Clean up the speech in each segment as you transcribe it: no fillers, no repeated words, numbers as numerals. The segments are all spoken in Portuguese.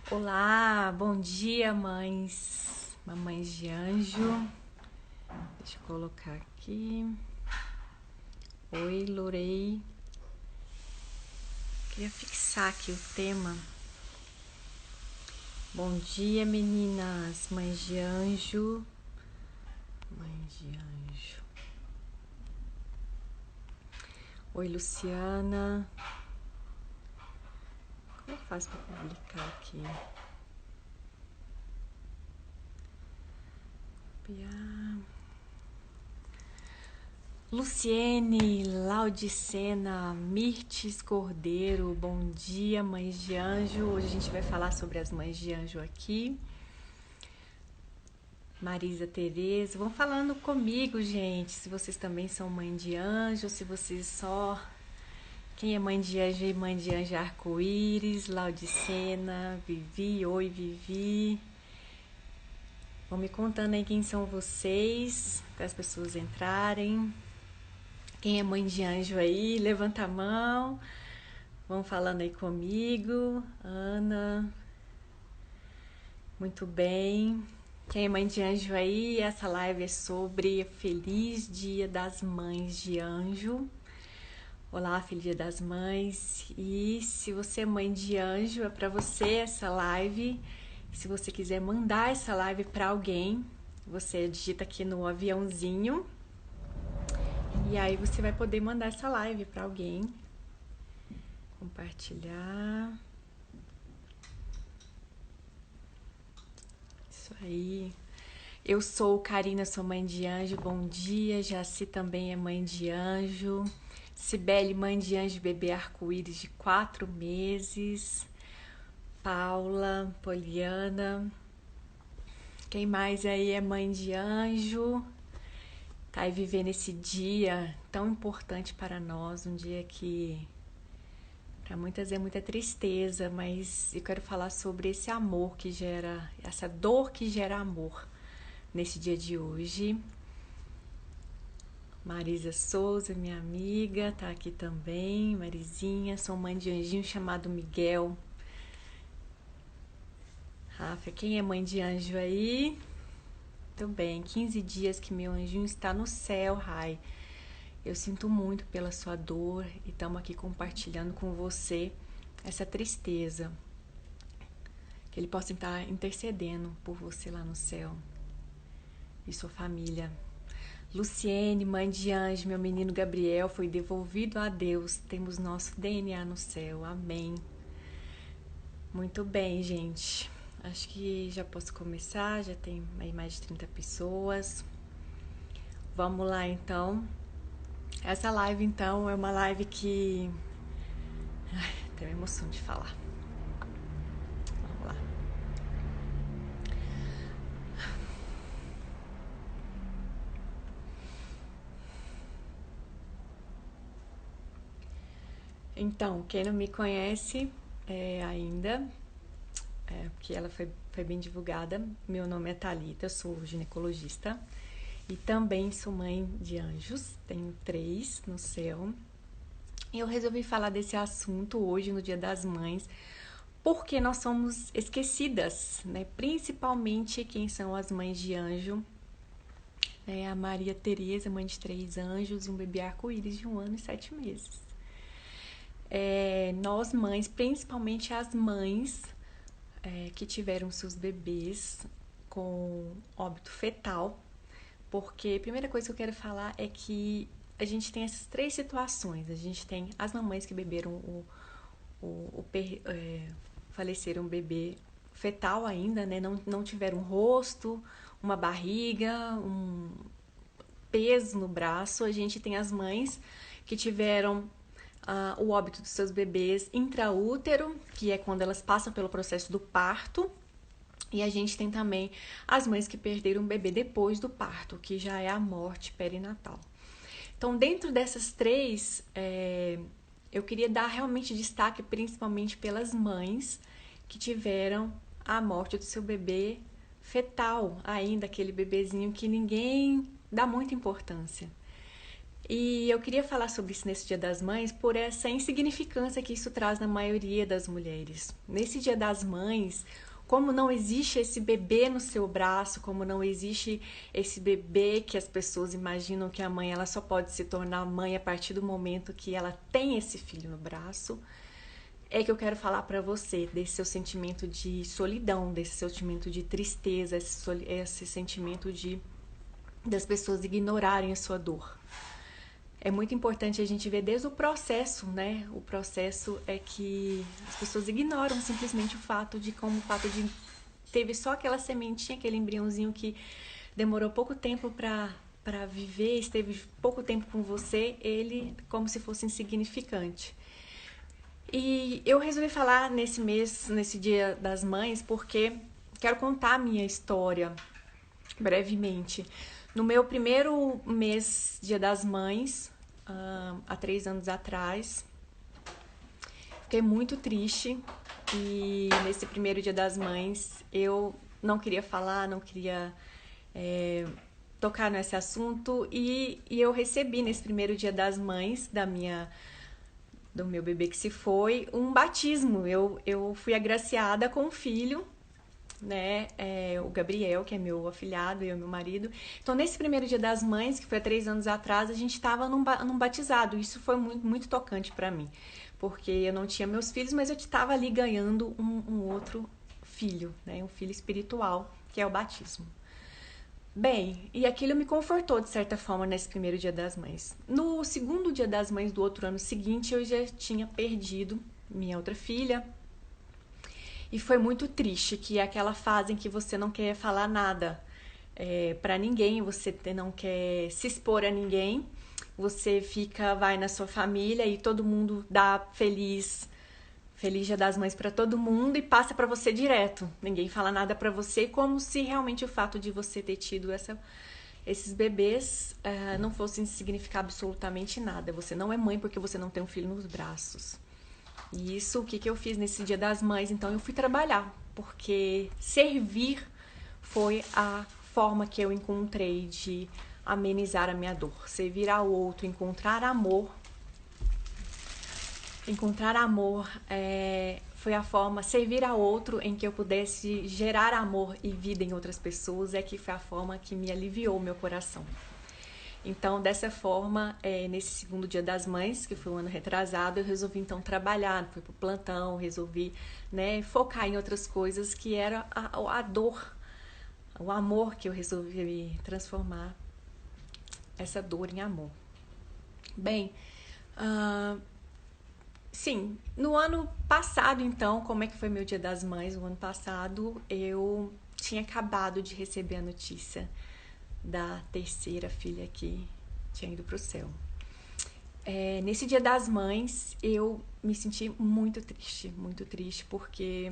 Olá, bom dia, mães, mamães de anjo. Deixa eu colocar aqui. Oi, Lorei. Queria fixar aqui o tema. Bom dia, meninas, mães de anjo. Mães de anjo. Oi, Luciana. Como eu faço para publicar aqui? Copiar. Luciene, Laudicena, Mirtes Cordeiro, bom dia, mães de anjo. Hoje a gente vai falar sobre as mães de anjo aqui. Marisa Tereza, vão falando comigo, gente, se vocês também são mãe de anjo, se vocês só... Quem é mãe de anjo e mãe de anjo arco-íris, Laudicena, Vivi, oi Vivi. Vão me contando aí quem são vocês, para as pessoas entrarem. Quem é mãe de anjo aí, levanta a mão. Vão falando aí comigo. Ana. Muito bem. Quem é mãe de anjo aí, essa live é sobre Feliz Dia das Mães de Anjo. Olá, Feliz Dia das Mães. E se você é mãe de anjo, é para você essa live. Se você quiser mandar essa live para alguém, você digita aqui no aviãozinho. E aí você vai poder mandar essa live para alguém. Compartilhar. Isso aí. Eu sou Karina, sou mãe de anjo. Bom dia. Jaci também é mãe de anjo. Cibele, mãe de anjo, bebê arco-íris de 4 meses. Paula, Poliana. Quem mais aí é mãe de anjo? Tá aí vivendo esse dia tão importante para nós, um dia que para muitas é muita tristeza, mas eu quero falar sobre esse amor que gera, essa dor que gera amor nesse dia de hoje. Marisa Souza, minha amiga, tá aqui também. Marizinha, sou mãe de anjinho chamado Miguel. Rafa, quem é mãe de anjo aí? Muito bem, 15 dias que meu anjinho está no céu, Rai. Eu sinto muito pela sua dor e estamos aqui compartilhando com você essa tristeza. Que ele possa estar intercedendo por você lá no céu e sua família. Luciene, mãe de anjo, meu menino Gabriel foi devolvido a Deus. Temos nosso DNA no céu. Amém. Muito bem, gente. Acho que já posso começar. Já tem aí mais de 30 pessoas. Vamos lá, então. Essa live, então, é uma live que... Ai, tenho emoção de falar. Vamos lá. Então, quem não me conhece ainda, porque ela foi bem divulgada, meu nome é Thalita, eu sou ginecologista e também sou mãe de anjos, tenho 3 no céu. E eu resolvi falar desse assunto hoje, no Dia das Mães, porque nós somos esquecidas, né? Principalmente quem são as mães de anjo. A Maria Tereza, mãe de 3 anjos e um bebê arco-íris de 1 ano e 7 meses. Nós mães, principalmente as mães que tiveram seus bebês com óbito fetal, porque a primeira coisa que eu quero falar é que a gente tem essas 3 situações. A gente tem as mamães que beberam faleceram um bebê fetal ainda, né? Não tiveram um rosto, uma barriga, um peso no braço. A gente tem as mães que tiveram o óbito dos seus bebês intraútero, que é quando elas passam pelo processo do parto. E a gente tem também as mães que perderam o bebê depois do parto, que já é a morte perinatal. Então, dentro dessas 3, eu queria dar realmente destaque principalmente pelas mães que tiveram a morte do seu bebê fetal, ainda aquele bebezinho que ninguém dá muita importância. E eu queria falar sobre isso nesse Dia das Mães por essa insignificância que isso traz na maioria das mulheres. Nesse Dia das Mães, como não existe esse bebê no seu braço, como não existe esse bebê que as pessoas imaginam que a mãe ela só pode se tornar mãe a partir do momento que ela tem esse filho no braço, é que eu quero falar pra você desse seu sentimento de solidão, desse sentimento de tristeza, esse sentimento de das pessoas ignorarem a sua dor. É muito importante a gente ver desde o processo, né? O processo é que as pessoas ignoram simplesmente o fato de como o fato de teve só aquela sementinha, aquele embriãozinho que demorou pouco tempo para viver, esteve pouco tempo com você, ele como se fosse insignificante. E eu resolvi falar nesse mês, nesse Dia das Mães, porque quero contar a minha história brevemente. No meu primeiro mês, Dia das Mães, há 3 anos atrás, fiquei muito triste e nesse primeiro Dia das Mães eu não queria falar, não queria tocar nesse assunto e eu recebi nesse primeiro Dia das Mães do meu bebê que se foi um batismo. Eu fui agraciada com um filho, né, o Gabriel, que é meu afilhado, e o meu marido. Então, nesse primeiro Dia das Mães, que foi há 3 anos atrás, a gente estava num batizado. Isso foi muito, muito tocante para mim, porque eu não tinha meus filhos, mas eu estava ali ganhando um outro filho, né, um filho espiritual, que é o batismo. Bem, e aquilo me confortou de certa forma nesse primeiro Dia das Mães. No segundo Dia das Mães do outro ano seguinte, eu já tinha perdido minha outra filha. E foi muito triste, que é aquela fase em que você não quer falar nada para ninguém, você não quer se expor a ninguém, você vai na sua família e todo mundo dá feliz Dia das Mães para todo mundo e passa para você direto. Ninguém fala nada para você, como se realmente o fato de você ter tido esses bebês não fosse significar absolutamente nada. Você não é mãe porque você não tem um filho nos braços. E isso, o que eu fiz nesse Dia das Mães? Então, eu fui trabalhar, porque servir foi a forma que eu encontrei de amenizar a minha dor. Servir ao outro, encontrar amor. Encontrar amor foi a forma, servir ao outro em que eu pudesse gerar amor e vida em outras pessoas, que foi a forma que me aliviou o meu coração. Então, dessa forma, nesse segundo Dia das Mães, que foi um ano retrasado, eu resolvi então trabalhar, fui pro plantão, resolvi, né, focar em outras coisas que era a dor, o amor, que eu resolvi transformar essa dor em amor. Bem, sim, no ano passado então, como é que foi meu Dia das Mães? O ano passado eu tinha acabado de receber a notícia da terceira filha que tinha ido pro céu. Nesse Dia das Mães, eu me senti muito triste, porque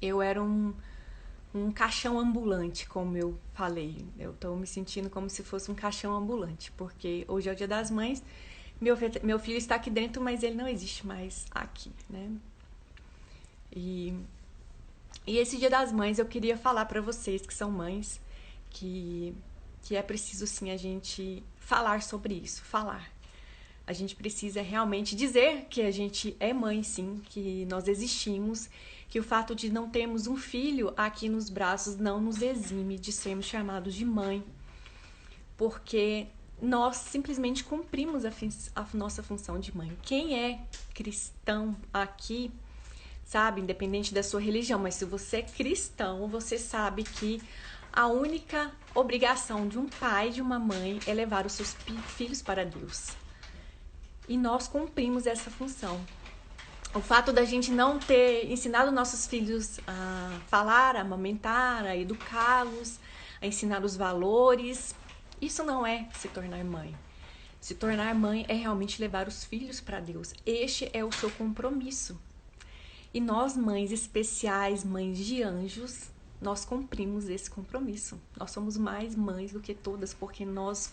eu era um caixão ambulante, como eu falei. Eu tô me sentindo como se fosse um caixão ambulante, porque hoje é o Dia das Mães, meu filho está aqui dentro, mas ele não existe mais aqui, né? E esse Dia das Mães eu queria falar para vocês que são mães que é preciso sim a gente falar sobre isso, falar. A gente precisa realmente dizer que a gente é mãe sim, que nós existimos, que o fato de não termos um filho aqui nos braços não nos exime de sermos chamados de mãe, porque nós simplesmente cumprimos a nossa função de mãe. Quem é cristão aqui, sabe, independente da sua religião, mas se você é cristão, você sabe que a única obrigação de um pai e de uma mãe é levar os seus filhos para Deus. E nós cumprimos essa função. O fato da gente não ter ensinado nossos filhos a falar, a amamentar, a educá-los, a ensinar os valores, isso não é se tornar mãe. Se tornar mãe é realmente levar os filhos para Deus. Este é o seu compromisso. E nós, mães especiais, mães de anjos, nós cumprimos esse compromisso. Nós somos mais mães do que todas, porque nós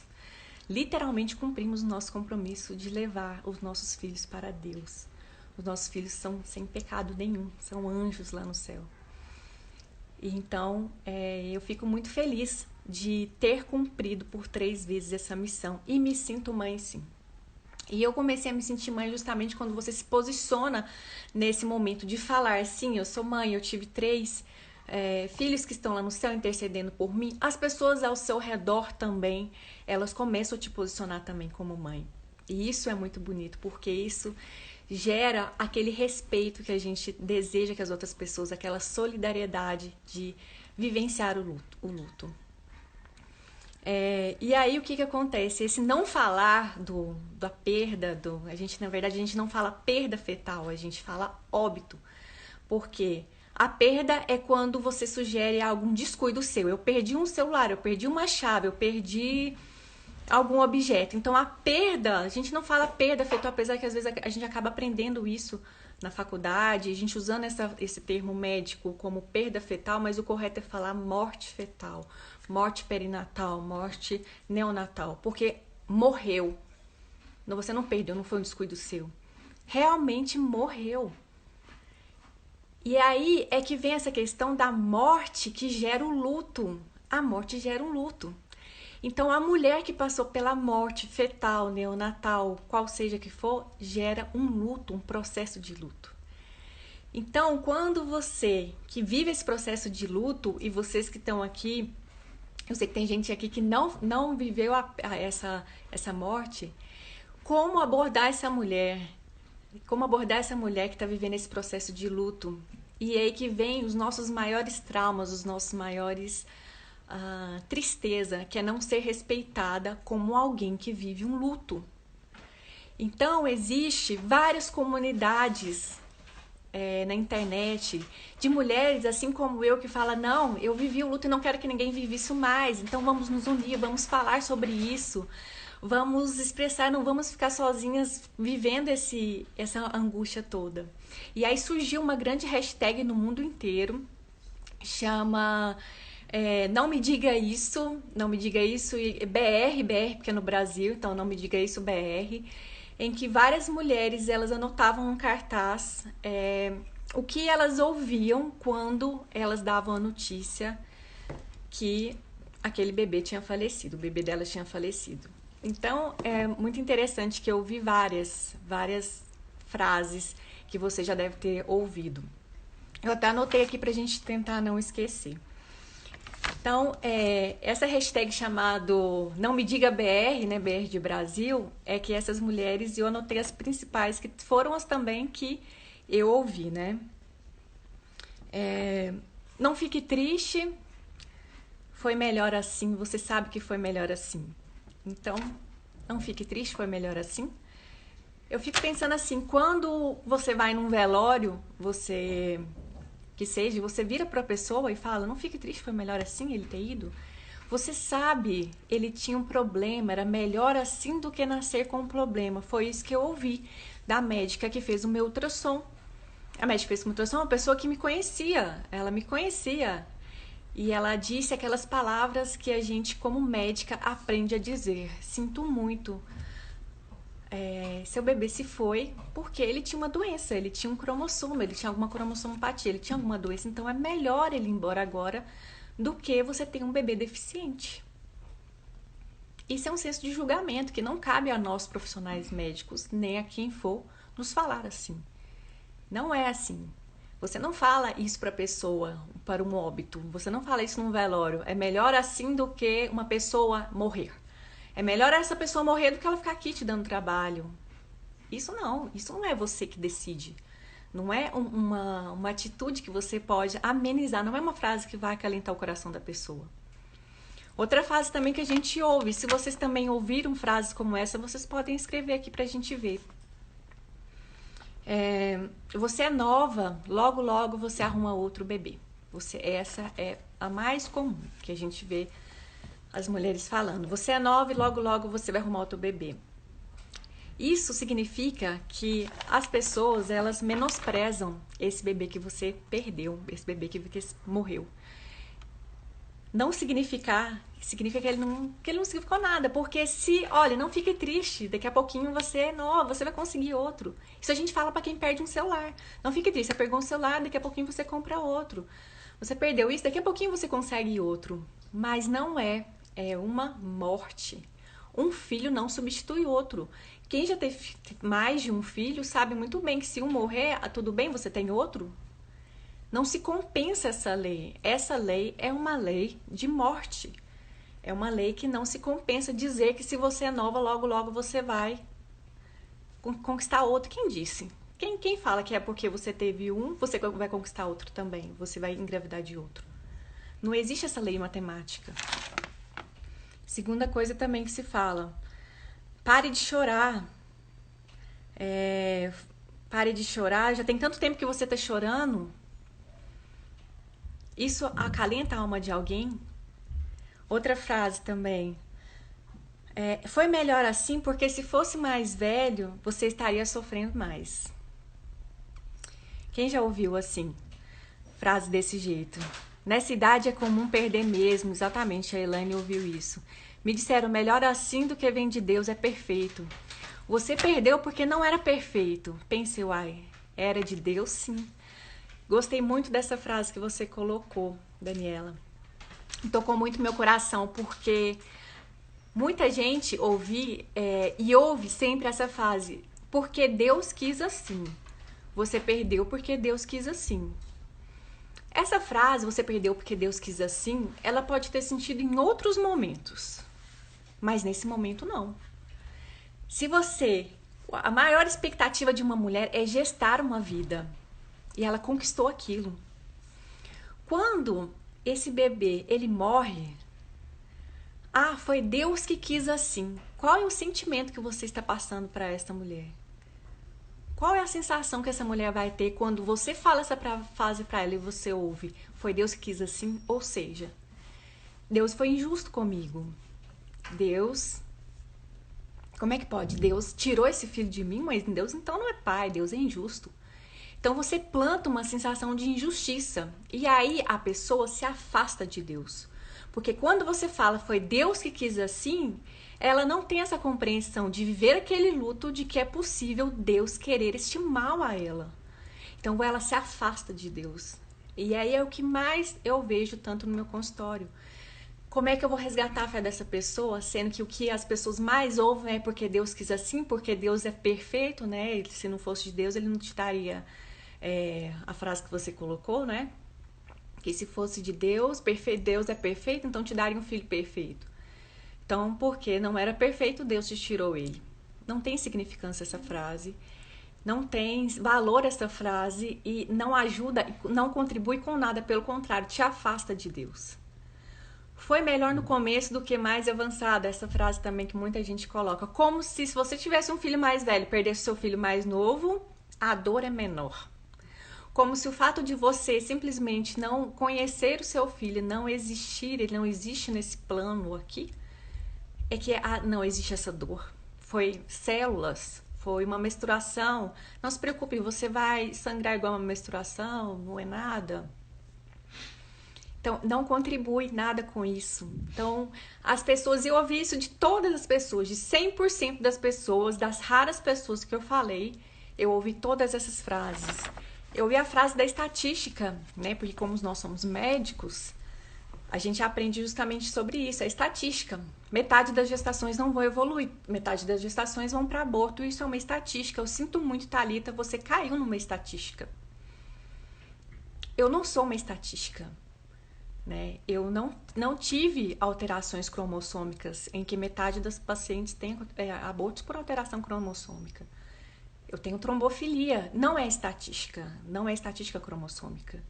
literalmente cumprimos o nosso compromisso de levar os nossos filhos para Deus. Os nossos filhos são sem pecado nenhum, são anjos lá no céu. E então, eu fico muito feliz de ter cumprido por 3 vezes essa missão. E me sinto mãe, sim. E eu comecei a me sentir mãe justamente quando você se posiciona nesse momento de falar, sim, eu sou mãe, eu tive 3 filhos que estão lá no céu intercedendo por mim. As pessoas ao seu redor também, elas começam a te posicionar também como mãe. E isso é muito bonito, porque isso gera aquele respeito que a gente deseja que as outras pessoas, aquela solidariedade de vivenciar o luto. E aí o que acontece? Esse não falar da perda, na verdade a gente não fala perda fetal, a gente fala óbito. Porque a perda é quando você sugere algum descuido seu. Eu perdi um celular, eu perdi uma chave, eu perdi algum objeto. Então a perda, a gente não fala perda fetal, apesar que às vezes a gente acaba aprendendo isso na faculdade, a gente usando esse termo médico como perda fetal, mas o correto é falar morte fetal, morte perinatal, morte neonatal, porque morreu. Você não perdeu, não foi um descuido seu. Realmente morreu. E aí é que vem essa questão da morte que gera o luto. A morte gera um luto. Então, a mulher que passou pela morte fetal, neonatal, qual seja que for, gera um luto, um processo de luto. Então, quando você que vive esse processo de luto, e vocês que estão aqui, eu sei que tem gente aqui que não viveu essa morte, como abordar essa mulher? Como abordar essa mulher que está vivendo esse processo de luto? E é aí que vem os nossos maiores traumas, os nossos maiores tristeza, que é não ser respeitada como alguém que vive um luto. Então, existe várias comunidades na internet de mulheres, assim como eu, que fala, não, eu vivi o luto e não quero que ninguém vive isso mais, então vamos nos unir, vamos falar sobre isso, vamos expressar, não vamos ficar sozinhas vivendo essa angústia toda. E aí surgiu uma grande hashtag no mundo inteiro, chama não me diga isso, e BR, porque é no Brasil, então não me diga isso, BR, em que várias mulheres, elas anotavam um cartaz o que elas ouviam quando elas davam a notícia que aquele bebê tinha falecido, o bebê delas tinha falecido. Então, é muito interessante que eu ouvi várias frases que você já deve ter ouvido. Eu até anotei aqui pra gente tentar não esquecer. Então, essa hashtag chamado Não Me Diga BR, né, BR de Brasil, é que essas mulheres, eu anotei as principais, que foram as também que eu ouvi, né? Não fique triste, foi melhor assim, você sabe que foi melhor assim. Então, não fique triste, foi melhor assim. Eu fico pensando assim, quando você vai num velório, você vira pra pessoa e fala, não fique triste, foi melhor assim ele ter ido. Você sabe, ele tinha um problema, era melhor assim do que nascer com um problema. Foi isso que eu ouvi da médica que fez o meu ultrassom. A médica fez o meu ultrassom, uma pessoa que me conhecia, ela me conhecia. E ela disse aquelas palavras que a gente, como médica, aprende a dizer. Sinto muito. Seu bebê se foi porque ele tinha uma doença, ele tinha um cromossomo, ele tinha alguma cromossomopatia, ele tinha alguma doença, então é melhor ele ir embora agora do que você ter um bebê deficiente. Isso é um senso de julgamento que não cabe a nós profissionais médicos, nem a quem for, nos falar assim. Não é assim. Você não fala isso para a pessoa, para um óbito, você não fala isso num velório. É melhor assim do que uma pessoa morrer. É melhor essa pessoa morrer do que ela ficar aqui te dando trabalho. Isso não é você que decide. Não é uma atitude que você pode amenizar, não é uma frase que vai acalentar o coração da pessoa. Outra frase também que a gente ouve, se vocês também ouviram frases como essa, vocês podem escrever aqui pra gente ver. Você é nova, logo logo você arruma outro bebê. Essa é a mais comum que a gente vê as mulheres falando. Você é nova e logo logo você vai arrumar outro bebê. Isso significa que as pessoas, elas menosprezam esse bebê que você perdeu, esse bebê que morreu. Não significa que ele não significou nada, porque olha, não fique triste, daqui a pouquinho você é nova, você vai conseguir outro. Isso a gente fala para quem perde um celular. Não fique triste, você pegou um celular, daqui a pouquinho você compra outro. Você perdeu isso, daqui a pouquinho você consegue outro. Mas não é, é uma morte. Um filho não substitui outro. Quem já teve mais de um filho sabe muito bem que se um morrer, tudo bem, você tem outro. Não se compensa essa lei. Essa lei é uma lei de morte. É uma lei que não se compensa dizer que se você é nova, logo, logo você vai conquistar outro. Quem disse? Quem fala que é porque você teve um, você vai conquistar outro também? Você vai engravidar de outro? Não existe essa lei matemática. Segunda coisa também que se fala. Pare de chorar. Pare de chorar. Já tem tanto tempo que você está chorando. Isso acalenta a alma de alguém? Outra frase também. Foi melhor assim porque se fosse mais velho, você estaria sofrendo mais. Quem já ouviu assim? Frase desse jeito. Nessa idade é comum perder mesmo. Exatamente, a Elaine ouviu isso. Me disseram, melhor assim do que vem de Deus, é perfeito. Você perdeu porque não era perfeito. Pensei, uai, era de Deus sim. Gostei muito dessa frase que você colocou, Daniela. Tocou muito meu coração, porque muita gente ouve e ouve sempre essa frase, porque Deus quis assim. Você perdeu porque Deus quis assim. Essa frase, você perdeu porque Deus quis assim, ela pode ter sentido em outros momentos, mas nesse momento não. Se você... A maior expectativa de uma mulher é gestar uma vida, e ela conquistou aquilo. Quando esse bebê, ele morre, foi Deus que quis assim. Qual é o sentimento que você está passando para esta mulher? Qual é a sensação que essa mulher vai ter quando você fala essa frase para ela e você ouve? Foi Deus que quis assim? Ou seja, Deus foi injusto comigo. Deus... Como é que pode? Deus tirou esse filho de mim, mas Deus então não é pai, Deus é injusto. Então você planta uma sensação de injustiça. E aí a pessoa se afasta de Deus. Porque quando você fala, foi Deus que quis assim, ela não tem essa compreensão de viver aquele luto de que é possível Deus querer este mal a ela. Então ela se afasta de Deus. E aí é o que mais eu vejo tanto no meu consultório. Como é que eu vou resgatar a fé dessa pessoa, sendo que o que as pessoas mais ouvem é porque Deus quis assim, porque Deus é perfeito, né? Se não fosse de Deus, ele não te daria a frase que você colocou, né? Que se fosse de Deus, Deus é perfeito, então te daria um filho perfeito. Então, porque não era perfeito, Deus te tirou ele. Não tem significância essa frase, não tem valor essa frase e não ajuda, não contribui com nada, pelo contrário, te afasta de Deus. Foi melhor no começo do que mais avançado, essa frase também que muita gente coloca. Como se você tivesse um filho mais velho, perdesse seu filho mais novo, a dor é menor. Como se o fato de você simplesmente não conhecer o seu filho, não existir, ele não existe nesse plano aqui, é que não existe essa dor. Foi células, foi uma menstruação. Não se preocupe, você vai sangrar igual uma menstruação, não é nada. Então, não contribui nada com isso. Então, as pessoas, eu ouvi isso de todas as pessoas, de 100% das pessoas, das raras pessoas que eu falei, eu ouvi todas essas frases. Eu ouvi a frase da estatística, né? Porque como nós somos médicos, a gente aprende justamente sobre isso, a estatística. Metade das gestações não vão evoluir, metade das gestações vão para aborto, isso é uma estatística. Eu sinto muito, Thalita, você caiu numa estatística. Eu não sou uma estatística, né? Eu não tive alterações cromossômicas em que metade das pacientes tem abortos por alteração cromossômica. Eu tenho trombofilia, não é estatística cromossômica.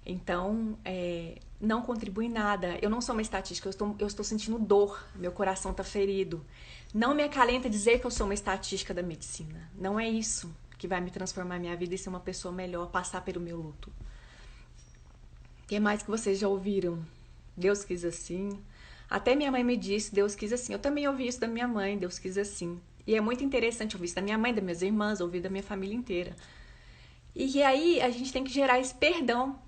Então, não contribui em nada. Eu não sou uma estatística, eu estou sentindo dor, meu coração está ferido. Não me acalenta dizer que eu sou uma estatística da medicina. Não é isso que vai me transformar minha vida e ser uma pessoa melhor, passar pelo meu luto. O que mais que vocês já ouviram? Deus quis assim. Até minha mãe me disse, Deus quis assim. Eu também ouvi isso da minha mãe, Deus quis assim. E é muito interessante ouvir isso da minha mãe, das minhas irmãs, ouvir da minha família inteira. E aí a gente tem que gerar esse perdão,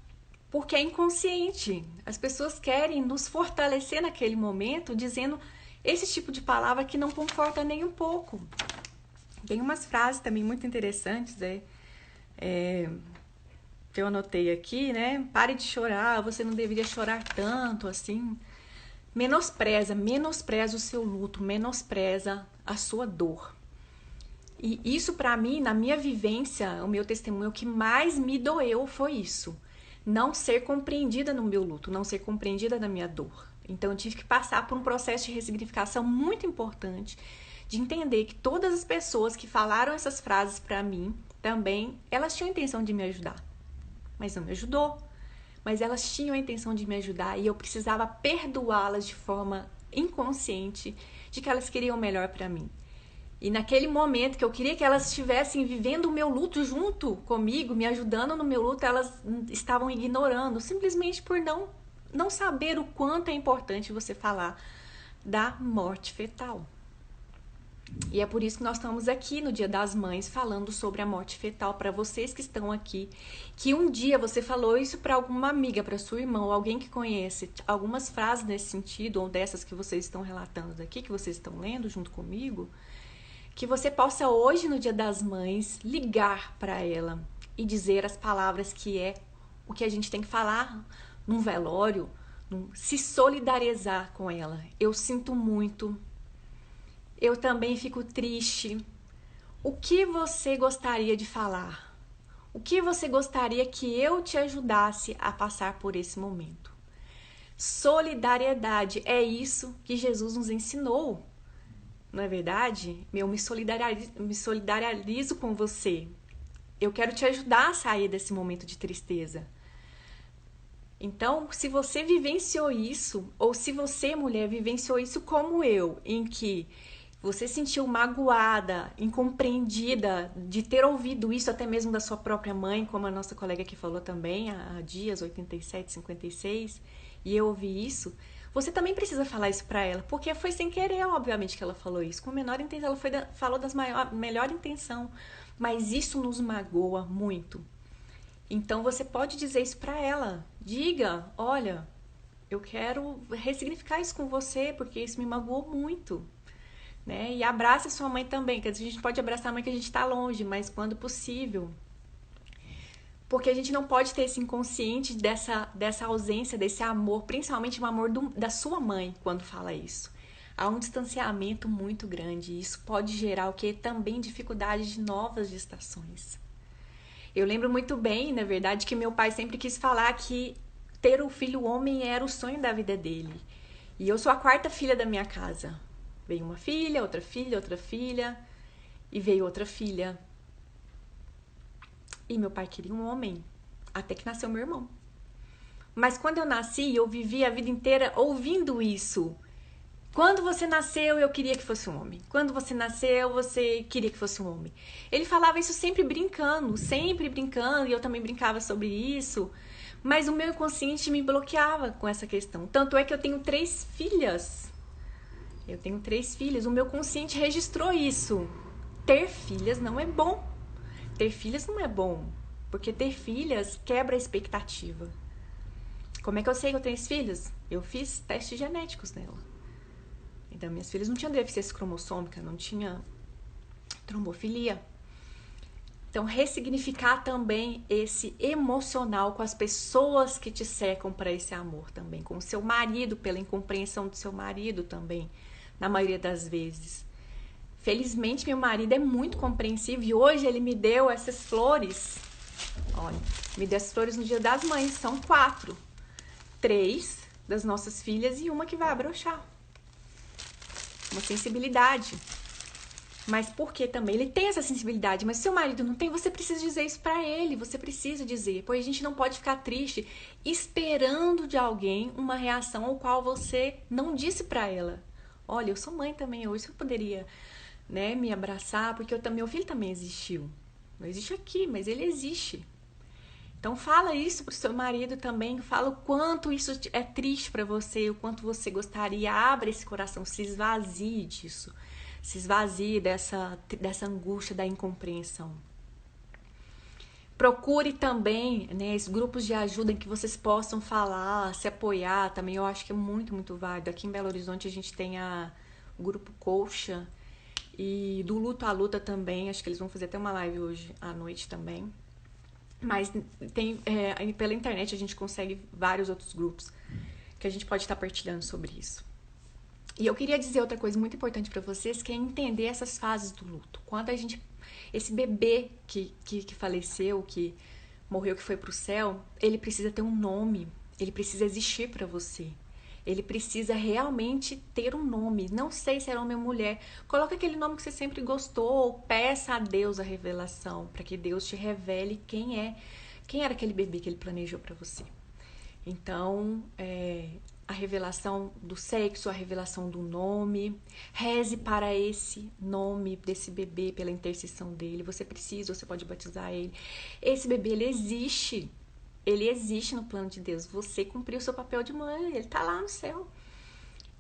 porque é inconsciente. As pessoas querem nos fortalecer naquele momento, dizendo esse tipo de palavra que não conforta nem um pouco. Tem umas frases também muito interessantes, eu anotei aqui, né? Pare de chorar, você não deveria chorar tanto, assim. Menospreza o seu luto, menospreza a sua dor. E isso pra mim, na minha vivência, o meu testemunho, o que mais me doeu foi isso. Não ser compreendida no meu luto, não ser compreendida na minha dor. Então eu tive que passar por um processo de ressignificação muito importante, de entender que todas as pessoas que falaram essas frases pra mim, também, elas tinham a intenção de me ajudar. Mas não me ajudou. Mas elas tinham a intenção de me ajudar e eu precisava perdoá-las de forma inconsciente de que elas queriam o melhor pra mim. E naquele momento que eu queria que elas estivessem vivendo o meu luto junto comigo, me ajudando no meu luto, elas estavam ignorando, simplesmente por não saber o quanto é importante você falar da morte fetal. E é por isso que nós estamos aqui no Dia das Mães falando sobre a morte fetal para vocês que estão aqui, que um dia você falou isso para alguma amiga, para sua irmã ou alguém que conhece, algumas frases nesse sentido ou dessas que vocês estão relatando aqui, que vocês estão lendo junto comigo, que você possa hoje no Dia das Mães ligar para ela e dizer as palavras que é o que a gente tem que falar num velório, se solidarizar com ela. Eu sinto muito. Eu também fico triste. O que você gostaria de falar? O que você gostaria que eu te ajudasse a passar por esse momento? Solidariedade é isso que Jesus nos ensinou. Não é verdade? Eu me solidarizo com você. Eu quero te ajudar a sair desse momento de tristeza. Então, se você vivenciou isso, ou se você, mulher, vivenciou isso como eu, em que você se sentiu magoada, incompreendida de ter ouvido isso até mesmo da sua própria mãe, como a nossa colega aqui falou também, a Dias 8756, e eu ouvi isso, você também precisa falar isso pra ela, porque foi sem querer, obviamente, que ela falou isso, com a menor intenção, ela falou da melhor intenção, mas isso nos magoa muito. Então você pode dizer isso pra ela, diga, olha, eu quero ressignificar isso com você, porque isso me magoou muito. Né? E abraça sua mãe também, quer dizer, a gente pode abraçar a mãe que a gente está longe, mas quando possível. Porque a gente não pode ter esse inconsciente dessa ausência, desse amor, principalmente o amor da sua mãe quando fala isso. Há um distanciamento muito grande e isso pode gerar o que? Também dificuldade de novas gestações. Eu lembro muito bem, na verdade, que meu pai sempre quis falar que ter um filho homem era o sonho da vida dele. E eu sou a quarta filha da minha casa. Veio uma filha, outra filha, e veio outra filha. E meu pai queria um homem, até que nasceu meu irmão. Mas quando eu nasci, eu vivi a vida inteira ouvindo isso. Quando você nasceu, eu queria que fosse um homem. Quando você nasceu, você queria que fosse um homem. Ele falava isso sempre brincando, e eu também brincava sobre isso. Mas o meu inconsciente me bloqueava com essa questão. Tanto é que eu tenho 3 filhas. Eu tenho 3 filhas, o meu consciente registrou isso. Ter filhas não é bom. Ter filhas não é bom, porque ter filhas quebra a expectativa. Como é que eu sei que eu tenho 3 filhas? Eu fiz testes genéticos nela. Então, minhas filhas não tinham deficiência cromossômica, não tinha trombofilia. Então, ressignificar também esse emocional com as pessoas que te cercam para esse amor também, com o seu marido, pela incompreensão do seu marido também, na maioria das vezes. Felizmente, meu marido é muito compreensivo e hoje ele me deu essas flores. Olha, me deu essas flores no Dia das Mães, são 4. 3 das nossas filhas e uma que vai abrochar. Uma sensibilidade. Mas por que também? Ele tem essa sensibilidade, mas se seu marido não tem, você precisa dizer isso pra ele, você precisa dizer. Pois a gente não pode ficar triste esperando de alguém uma reação ao qual você não disse pra ela. Olha, eu sou mãe também hoje, eu poderia, né, me abraçar, porque meu filho também existiu. Não existe aqui, mas ele existe. Então fala isso pro seu marido também, fala o quanto isso é triste pra você, o quanto você gostaria, abra esse coração, se esvazie disso. Se esvazie dessa angústia, da incompreensão. Procure também, né, os grupos de ajuda em que vocês possam falar, se apoiar também. Eu acho que é muito, muito válido. Aqui em Belo Horizonte a gente tem o grupo Colcha e do Luto à Luta também. Acho que eles vão fazer até uma live hoje à noite também. Mas tem pela internet a gente consegue vários outros grupos que a gente pode estar partilhando sobre isso. E eu queria dizer outra coisa muito importante para vocês, que é entender essas fases do luto. Quando a gente... Esse bebê que faleceu, que morreu, que foi pro céu, ele precisa ter um nome. Ele precisa existir para você. Ele precisa realmente ter um nome. Não sei se era homem ou mulher. Coloca aquele nome que você sempre gostou. Peça a Deus a revelação, para que Deus te revele quem era aquele bebê que ele planejou para você. Então, a revelação do sexo, a revelação do nome. Reze para esse nome desse bebê, pela intercessão dele. Você pode batizar ele. Esse bebê, ele existe. Ele existe no plano de Deus. Você cumpriu o seu papel de mãe. Ele tá lá no céu.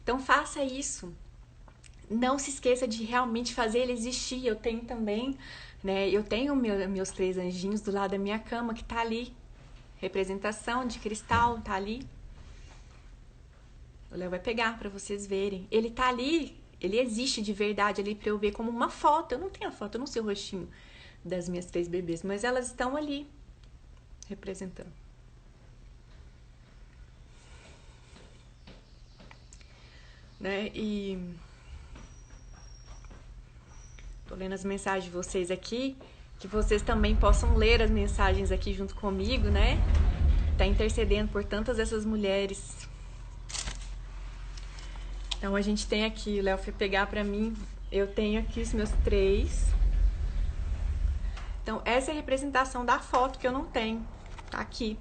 Então, faça isso. Não se esqueça de realmente fazer ele existir. Eu tenho também, né? Eu tenho meus 3 anjinhos do lado da minha cama, que tá ali. Representação de cristal, tá ali. O Léo vai pegar pra vocês verem. Ele tá ali, ele existe de verdade ali pra eu ver como uma foto. Eu não tenho a foto, eu não sei o rostinho das minhas 3 bebês, mas elas estão ali, representando. Né? E... tô lendo as mensagens de vocês aqui, que vocês também possam ler as mensagens aqui junto comigo, né? Tá intercedendo por tantas dessas mulheres. Então a gente tem aqui, o Léo foi pegar pra mim, eu tenho aqui os meus 3. Então essa é a representação da foto que eu não tenho, tá aqui.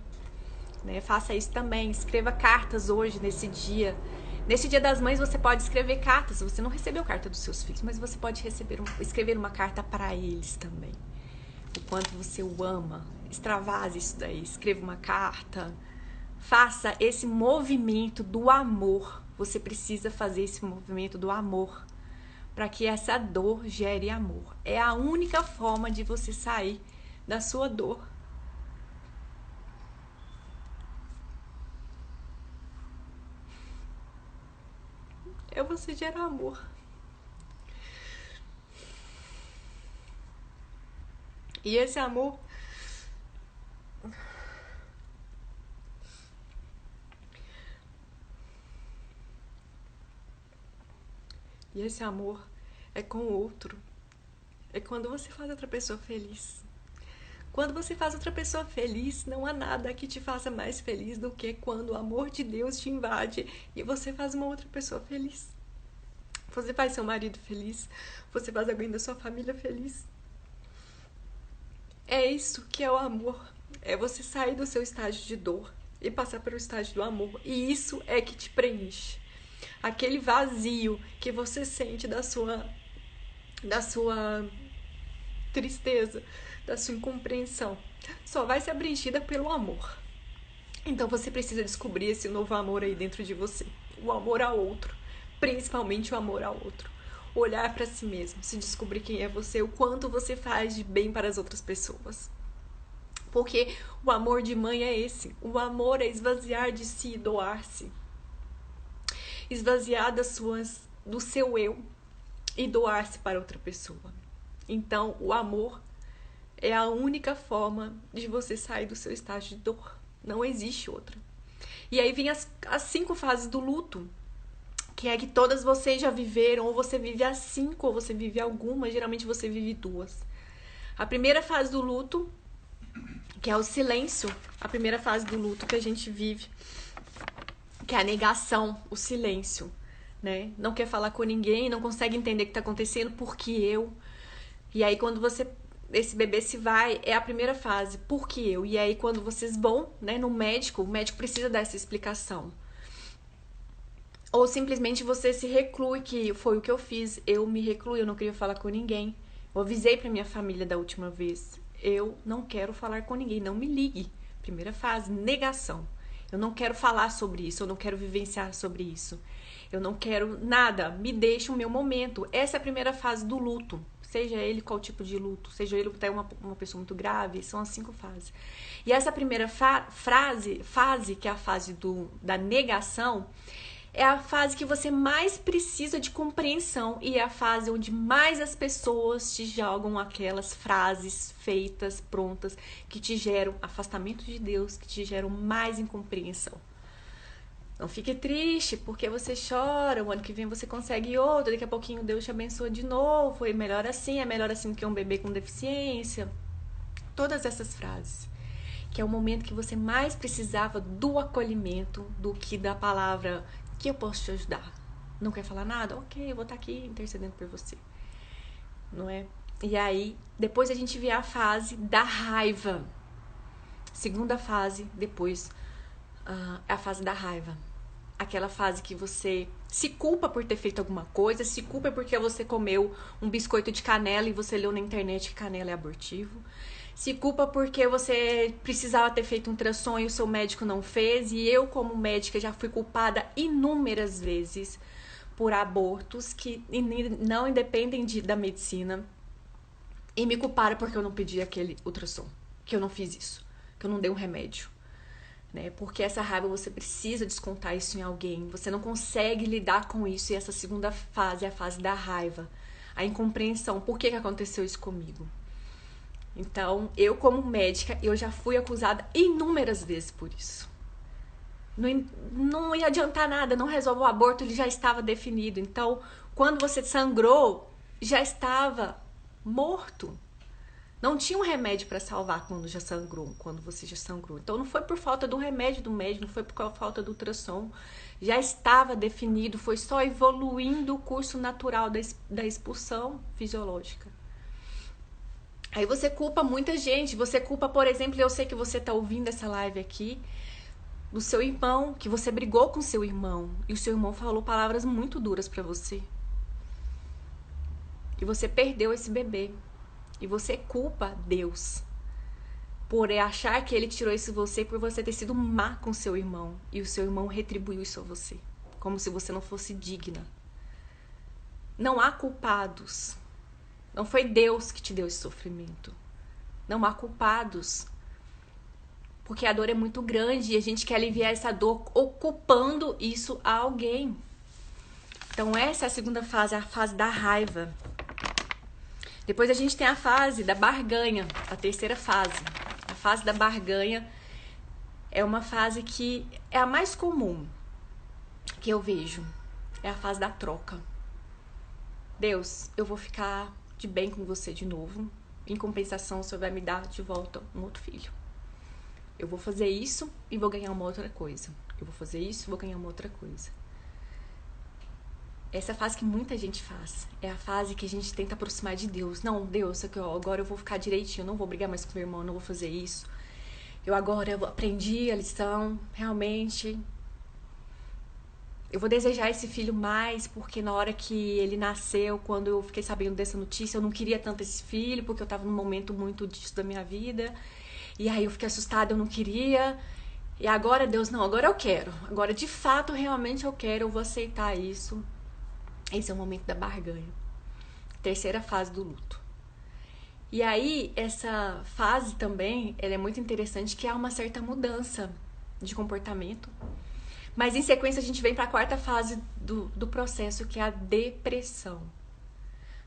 Né? Faça isso também, escreva cartas hoje, nesse dia. Nesse Dia das Mães você pode escrever cartas. Você não recebeu carta dos seus filhos, mas você pode escrever uma carta para eles também. O quanto você o ama. Extravase isso daí. Escreva uma carta. Faça esse movimento do amor. Você precisa fazer esse movimento do amor para que essa dor gere amor. É a única forma de você sair da sua dor. É você gerar amor. E esse amor é com o outro. É quando você faz outra pessoa feliz. Quando você faz outra pessoa feliz, não há nada que te faça mais feliz do que quando o amor de Deus te invade e você faz uma outra pessoa feliz. Você faz seu marido feliz, você faz alguém da sua família feliz. É isso que é o amor. É você sair do seu estágio de dor e passar para o estágio do amor. E isso é que te preenche. Aquele vazio que você sente da sua tristeza, da sua incompreensão, só vai ser preenchida pelo amor. Então você precisa descobrir esse novo amor aí dentro de você. O amor ao outro. Principalmente o amor ao outro. Olhar para si mesmo, se descobrir quem é você, o quanto você faz de bem para as outras pessoas. Porque o amor de mãe é esse. O amor é esvaziar de si e doar-se. Esvaziar do seu eu e doar-se para outra pessoa. Então, o amor é a única forma de você sair do seu estágio de dor. Não existe outra. E aí vem as 5 fases do luto, que é que todas vocês já viveram, ou você vive as 5, ou você vive alguma, geralmente você vive 2. A primeira fase do luto, que é o silêncio, a primeira fase do luto que a gente vive, que é a negação, o silêncio, né? Não quer falar com ninguém, não consegue entender o que está acontecendo, porque eu. E aí quando esse bebê se vai, é a primeira fase, porque eu. E aí quando vocês vão, né, no médico, o médico precisa dar essa explicação. Ou simplesmente você se reclui, que foi o que eu fiz. Eu me recluí, eu não queria falar com ninguém. Eu avisei pra minha família da última vez. Eu não quero falar com ninguém, não me ligue. Primeira fase, negação. Eu não quero falar sobre isso, eu não quero vivenciar sobre isso. Eu não quero nada, me deixe o meu momento. Essa é a primeira fase do luto. Seja ele qual tipo de luto, seja ele até uma pessoa muito grave, são as 5 fases. E essa primeira fase, que é a fase da negação, É a fase que você mais precisa de compreensão e é a fase onde mais as pessoas te jogam aquelas frases feitas, prontas, que te geram afastamento de Deus, que te geram mais incompreensão. Não fique triste porque você chora, o ano que vem você consegue outro, daqui a pouquinho Deus te abençoa de novo, é melhor assim que um bebê com deficiência. Todas essas frases, que é o momento que você mais precisava do acolhimento do que da palavra que eu posso te ajudar. Não quer falar nada? Ok, eu vou estar aqui intercedendo por você. Não é? E aí, depois a gente vê a fase da raiva. Segunda fase, depois, é a fase da raiva. Aquela fase que você se culpa por ter feito alguma coisa, se culpa porque você comeu um biscoito de canela e você leu na internet que canela é abortivo. Se culpa porque você precisava ter feito um ultrassom e o seu médico não fez. E eu, como médica, já fui culpada inúmeras vezes por abortos que não independem da medicina. E me culparam porque eu não pedi aquele ultrassom, que eu não fiz isso, que eu não dei um remédio. Né? Porque essa raiva você precisa descontar isso em alguém. Você não consegue lidar com isso. E essa segunda fase é a fase da raiva. A incompreensão. Por que aconteceu isso comigo? Então, eu como médica, eu já fui acusada inúmeras vezes por isso. Não ia adiantar nada, não resolve o aborto, ele já estava definido. Então, quando você sangrou, já estava morto. Não tinha um remédio para salvar quando você já sangrou. Então, não foi por falta do remédio do médico, não foi por falta do ultrassom. Já estava definido, foi só evoluindo o curso natural da expulsão fisiológica. Aí você culpa muita gente. Você culpa, por exemplo, eu sei que você está ouvindo essa live aqui, do seu irmão, que você brigou com seu irmão. E o seu irmão falou palavras muito duras para você. E você perdeu esse bebê. E você culpa Deus por achar que ele tirou isso de você por você ter sido má com seu irmão. E o seu irmão retribuiu isso a você. Como se você não fosse digna. Não há culpados. Não foi Deus que te deu esse sofrimento. Não há culpados. Porque a dor é muito grande e a gente quer aliviar essa dor ocupando isso a alguém. Então essa é a segunda fase, a fase da raiva. Depois a gente tem a fase da barganha, a terceira fase. A fase da barganha é uma fase que é a mais comum que eu vejo. É a fase da troca. Deus, eu vou ficar de bem com você de novo. Em compensação, o Senhor vai me dar de volta um outro filho. Eu vou fazer isso e vou ganhar uma outra coisa. Eu vou fazer isso e vou ganhar uma outra coisa. Essa é a fase que muita gente faz. É a fase que a gente tenta aproximar de Deus. Não, Deus, agora eu vou ficar direitinho. Eu não vou brigar mais com meu irmão, não vou fazer isso. Eu aprendi a lição, realmente. Eu vou desejar esse filho mais, porque na hora que ele nasceu, quando eu fiquei sabendo dessa notícia, eu não queria tanto esse filho, porque eu tava num momento muito disso da minha vida. E aí eu fiquei assustada, eu não queria. E agora, Deus, não, agora eu quero. Agora, de fato, realmente eu quero, eu vou aceitar isso. Esse é o momento da barganha. Terceira fase do luto. E aí, essa fase também, ela é muito interessante, que há uma certa mudança de comportamento. Mas em sequência a gente vem para a quarta fase do processo, que é a depressão.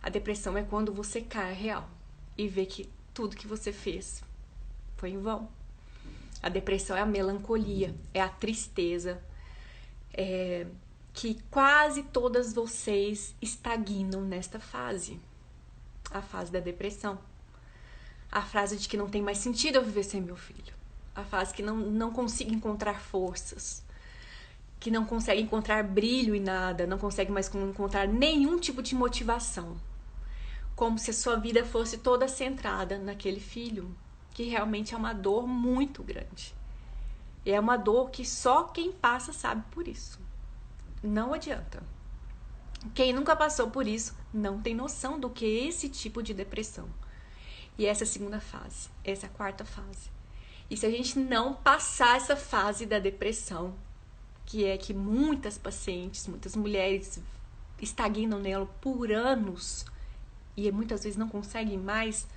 A depressão é quando você cai real e vê que tudo que você fez foi em vão. A depressão é a melancolia, é a tristeza, que quase todas vocês estagnam nesta fase. A fase da depressão. A fase de que não tem mais sentido eu viver sem meu filho. A fase que não consigo encontrar forças. Que não consegue encontrar brilho em nada, não consegue mais encontrar nenhum tipo de motivação. Como se a sua vida fosse toda centrada naquele filho, que realmente é uma dor muito grande. E é uma dor que só quem passa sabe por isso. Não adianta. Quem nunca passou por isso não tem noção do que é esse tipo de depressão. E essa é a segunda fase, essa é a quarta fase. E se a gente não passar essa fase da depressão, que é que muitas pacientes, muitas mulheres estagnam nela por anos e muitas vezes não conseguem mais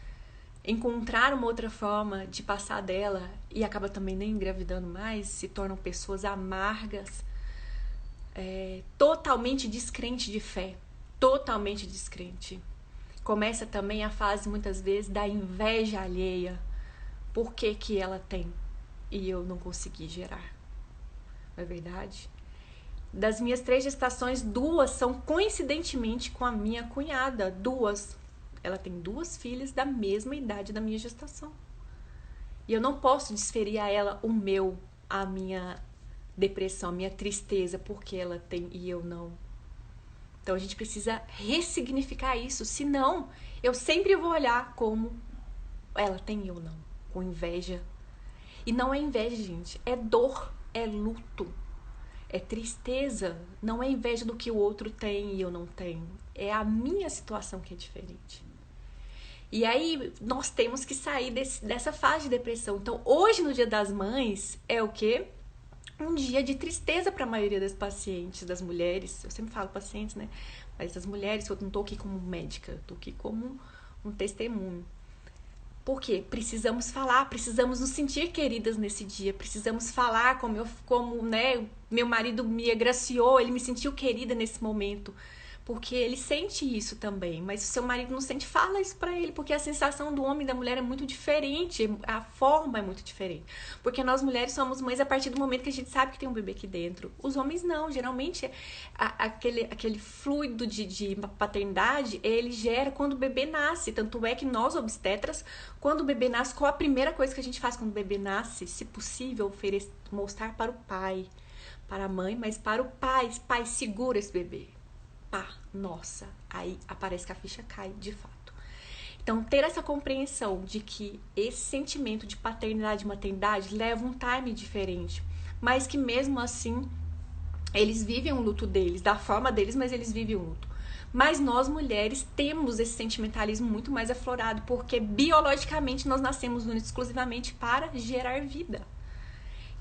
encontrar uma outra forma de passar dela e acaba também nem engravidando mais, se tornam pessoas amargas, totalmente descrente de fé, totalmente descrente. Começa também a fase, muitas vezes, da inveja alheia. Por que que ela tem e eu não consegui gerar? Não é verdade? Das minhas 3 gestações, 2 são coincidentemente com a minha cunhada. 2. Ela tem 2 filhas da mesma idade da minha gestação. E eu não posso desferir a ela a minha depressão, a minha tristeza, porque ela tem e eu não. Então a gente precisa ressignificar isso, senão eu sempre vou olhar como ela tem e eu não, com inveja. E não é inveja, gente, é dor, é luto, é tristeza. Não é inveja do que o outro tem e eu não tenho, é a minha situação que é diferente. E aí nós temos que sair dessa fase de depressão. Então hoje, no Dia das Mães, é o quê? Um dia de tristeza para a maioria das pacientes, das mulheres. Eu sempre falo pacientes, né? Mas das mulheres, eu não tô aqui como médica, eu tô aqui como um testemunho. Por quê? Precisamos falar, precisamos nos sentir queridas nesse dia, precisamos falar como né, meu marido me agraciou, ele me sentiu querida nesse momento. Porque ele sente isso também, mas se o seu marido não sente, fala isso pra ele, porque a sensação do homem e da mulher é muito diferente, a forma é muito diferente. Porque nós mulheres somos mães a partir do momento que a gente sabe que tem um bebê aqui dentro. Os homens não, geralmente aquele fluido de paternidade, ele gera quando o bebê nasce. Tanto é que nós, obstetras, quando o bebê nasce, qual a primeira coisa que a gente faz quando o bebê nasce? Se possível, mostrar para o pai, para a mãe, mas para o pai. Pai, segura esse bebê. Pá, nossa, aí aparece que a ficha cai de fato. Então, ter essa compreensão de que esse sentimento de paternidade e maternidade leva um time diferente, mas que mesmo assim eles vivem o luto deles, da forma deles, mas eles vivem o luto. Mas nós mulheres temos esse sentimentalismo muito mais aflorado, porque biologicamente nós nascemos exclusivamente para gerar vida.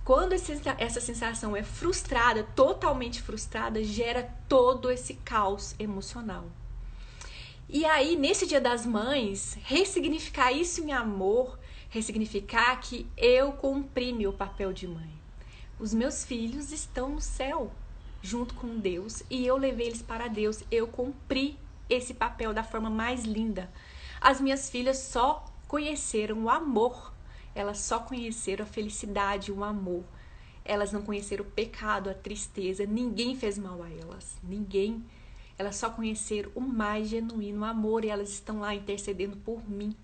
Quando essa sensação é frustrada, totalmente frustrada, gera todo esse caos emocional. E aí, nesse Dia das Mães, ressignificar isso em amor, ressignificar que eu cumpri meu papel de mãe. Os meus filhos estão no céu, junto com Deus, e eu levei eles para Deus. Eu cumpri esse papel da forma mais linda. As minhas filhas só conheceram o amor. Elas só conheceram a felicidade, o amor. Elas não conheceram o pecado, a tristeza. Ninguém fez mal a elas. Ninguém. Elas só conheceram o mais genuíno amor e elas estão lá intercedendo por mim.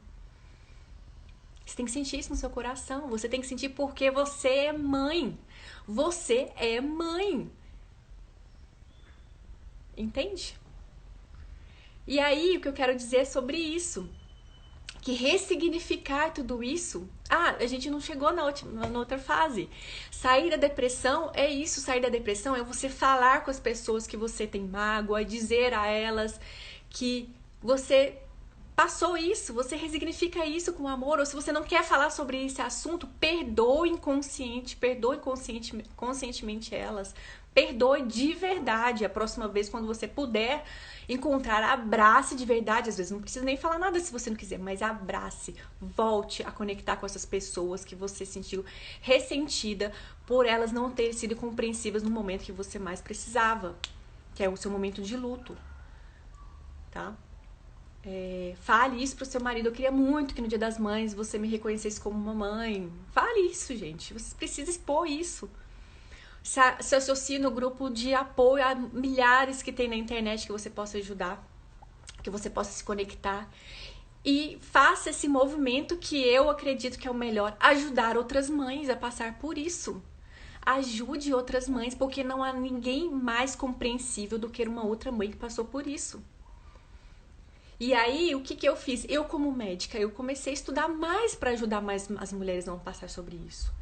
Você tem que sentir isso no seu coração. Você tem que sentir porque você é mãe. Você é mãe. Entende? E aí, o que eu quero dizer sobre isso? Que ressignificar tudo isso... a gente não chegou na outra fase. Sair da depressão é isso. Sair da depressão é você falar com as pessoas que você tem mágoa, dizer a elas que você passou isso, você ressignifica isso com amor. Ou se você não quer falar sobre esse assunto, perdoe conscientemente elas. Perdoe de verdade. A próxima vez, quando você puder encontrar, abrace de verdade. Às vezes não precisa nem falar nada se você não quiser, mas abrace. Volte a conectar com essas pessoas que você sentiu ressentida por elas não terem sido compreensivas no momento que você mais precisava, que é o seu momento de luto, tá? Fale isso pro seu marido. Eu queria muito que no Dia das Mães você me reconhecesse como uma mãe. Fale isso, gente. Você precisa expor isso. Se associe no grupo de apoio a milhares que tem na internet que você possa ajudar, que você possa se conectar. E faça esse movimento que eu acredito que é o melhor. Ajudar outras mães a passar por isso. Ajude outras mães, porque não há ninguém mais compreensível do que uma outra mãe que passou por isso. E aí, o que eu fiz? Eu, como médica, eu comecei a estudar mais para ajudar mais as mulheres a não passar sobre isso.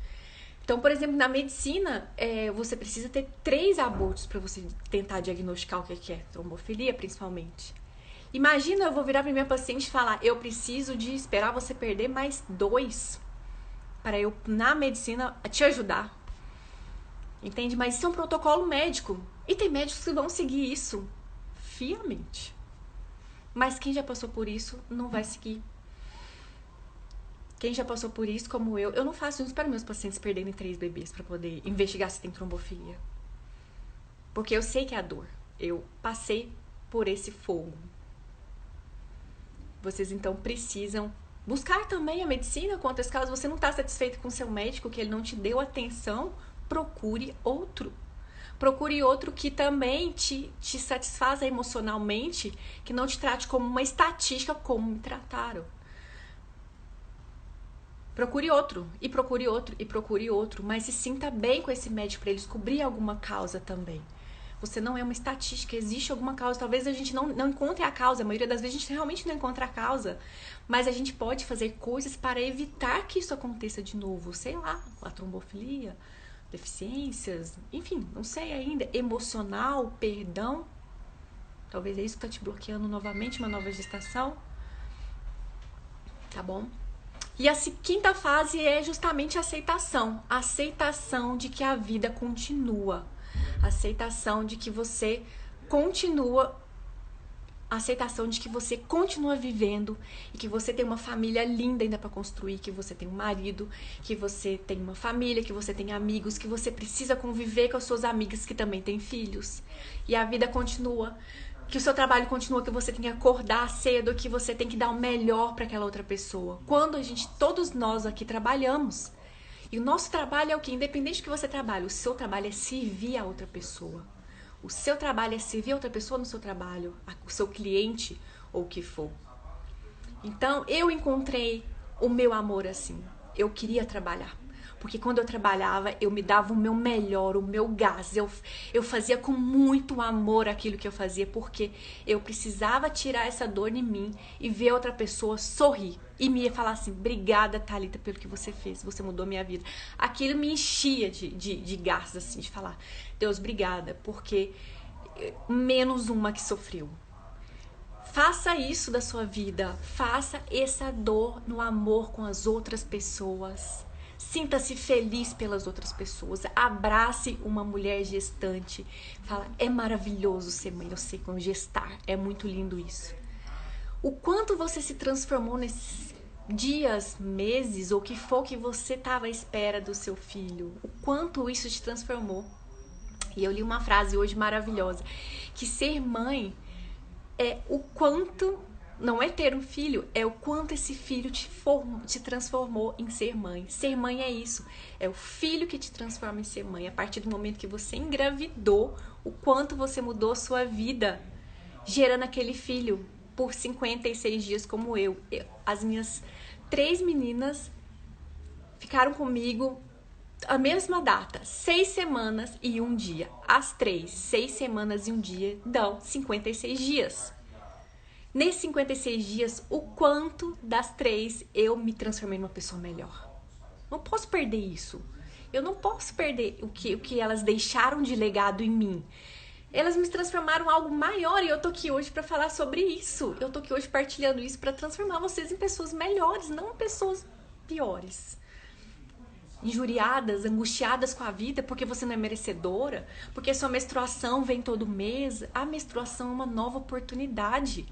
Então, por exemplo, na medicina, você precisa ter 3 abortos para você tentar diagnosticar o que é trombofilia, principalmente. Imagina, eu vou virar para minha paciente e falar, eu preciso de esperar você perder mais 2 para eu, na medicina, te ajudar. Entende? Mas isso é um protocolo médico. E tem médicos que vão seguir isso fielmente. Mas quem já passou por isso não vai seguir. Quem já passou por isso, como eu não faço isso para meus pacientes perderem 3 bebês para poder investigar se tem trombofilia. Porque eu sei que é a dor. Eu passei por esse fogo. Vocês então precisam buscar também a medicina. Quantas casos você não está satisfeito com seu médico, que ele não te deu atenção, procure outro. Procure outro que também te satisfaça emocionalmente, que não te trate como uma estatística, como me trataram. Procure outro, e procure outro, e procure outro, mas se sinta bem com esse médico para ele descobrir alguma causa também. Você não é uma estatística, existe alguma causa. Talvez a gente não encontre a causa, a maioria das vezes a gente realmente não encontra a causa, mas a gente pode fazer coisas para evitar que isso aconteça de novo. Sei lá, a trombofilia, deficiências, enfim, não sei ainda. Emocional, perdão. Talvez é isso que está te bloqueando novamente, uma nova gestação. Tá bom? E a quinta fase é justamente a aceitação. A aceitação de que a vida continua. A aceitação de que você continua. A aceitação de que você continua vivendo e que você tem uma família linda ainda para construir, que você tem um marido, que você tem uma família, que você tem amigos, que você precisa conviver com as suas amigas que também têm filhos. E a vida continua. Que o seu trabalho continua, que você tem que acordar cedo, que você tem que dar o melhor para aquela outra pessoa. Quando todos nós aqui trabalhamos, e o nosso trabalho é o que? Independente do que você trabalhe, o seu trabalho é servir a outra pessoa. O seu trabalho é servir a outra pessoa no seu trabalho, o seu cliente ou o que for. Então, eu encontrei o meu amor assim. Eu queria trabalhar. Porque quando eu trabalhava, eu me dava o meu melhor, o meu gás. Eu fazia com muito amor aquilo que eu fazia, porque eu precisava tirar essa dor em mim e ver outra pessoa sorrir. E me falar assim, obrigada, Thalita, pelo que você fez, você mudou minha vida. Aquilo me enchia de gás, assim, de falar, Deus, obrigada, porque menos uma que sofreu. Faça isso da sua vida, faça essa dor no amor com as outras pessoas. Sinta-se feliz pelas outras pessoas. Abrace uma mulher gestante. Fala, é maravilhoso ser mãe, eu sei como gestar. É muito lindo isso. O quanto você se transformou nesses dias, meses, ou que for que você estava à espera do seu filho. O quanto isso te transformou. E eu li uma frase hoje maravilhosa. Que ser mãe é o quanto... Não é ter um filho, é o quanto esse filho te transformou em ser mãe. Ser mãe é isso, é o filho que te transforma em ser mãe. A partir do momento que você engravidou, o quanto você mudou a sua vida, gerando aquele filho por 56 dias como eu. As minhas 3 meninas ficaram comigo a mesma data, 6 semanas e 1 dia. As 3, 6 semanas e 1 dia dão 56 dias. Nesses 56 dias, o quanto das 3 eu me transformei numa pessoa melhor. Não posso perder isso. Eu não posso perder o que elas deixaram de legado em mim. Elas me transformaram em algo maior e eu tô aqui hoje para falar sobre isso. Eu tô aqui hoje partilhando isso para transformar vocês em pessoas melhores, não em pessoas piores. Injuriadas, angustiadas com a vida porque você não é merecedora, porque sua menstruação vem todo mês. A menstruação é uma nova oportunidade.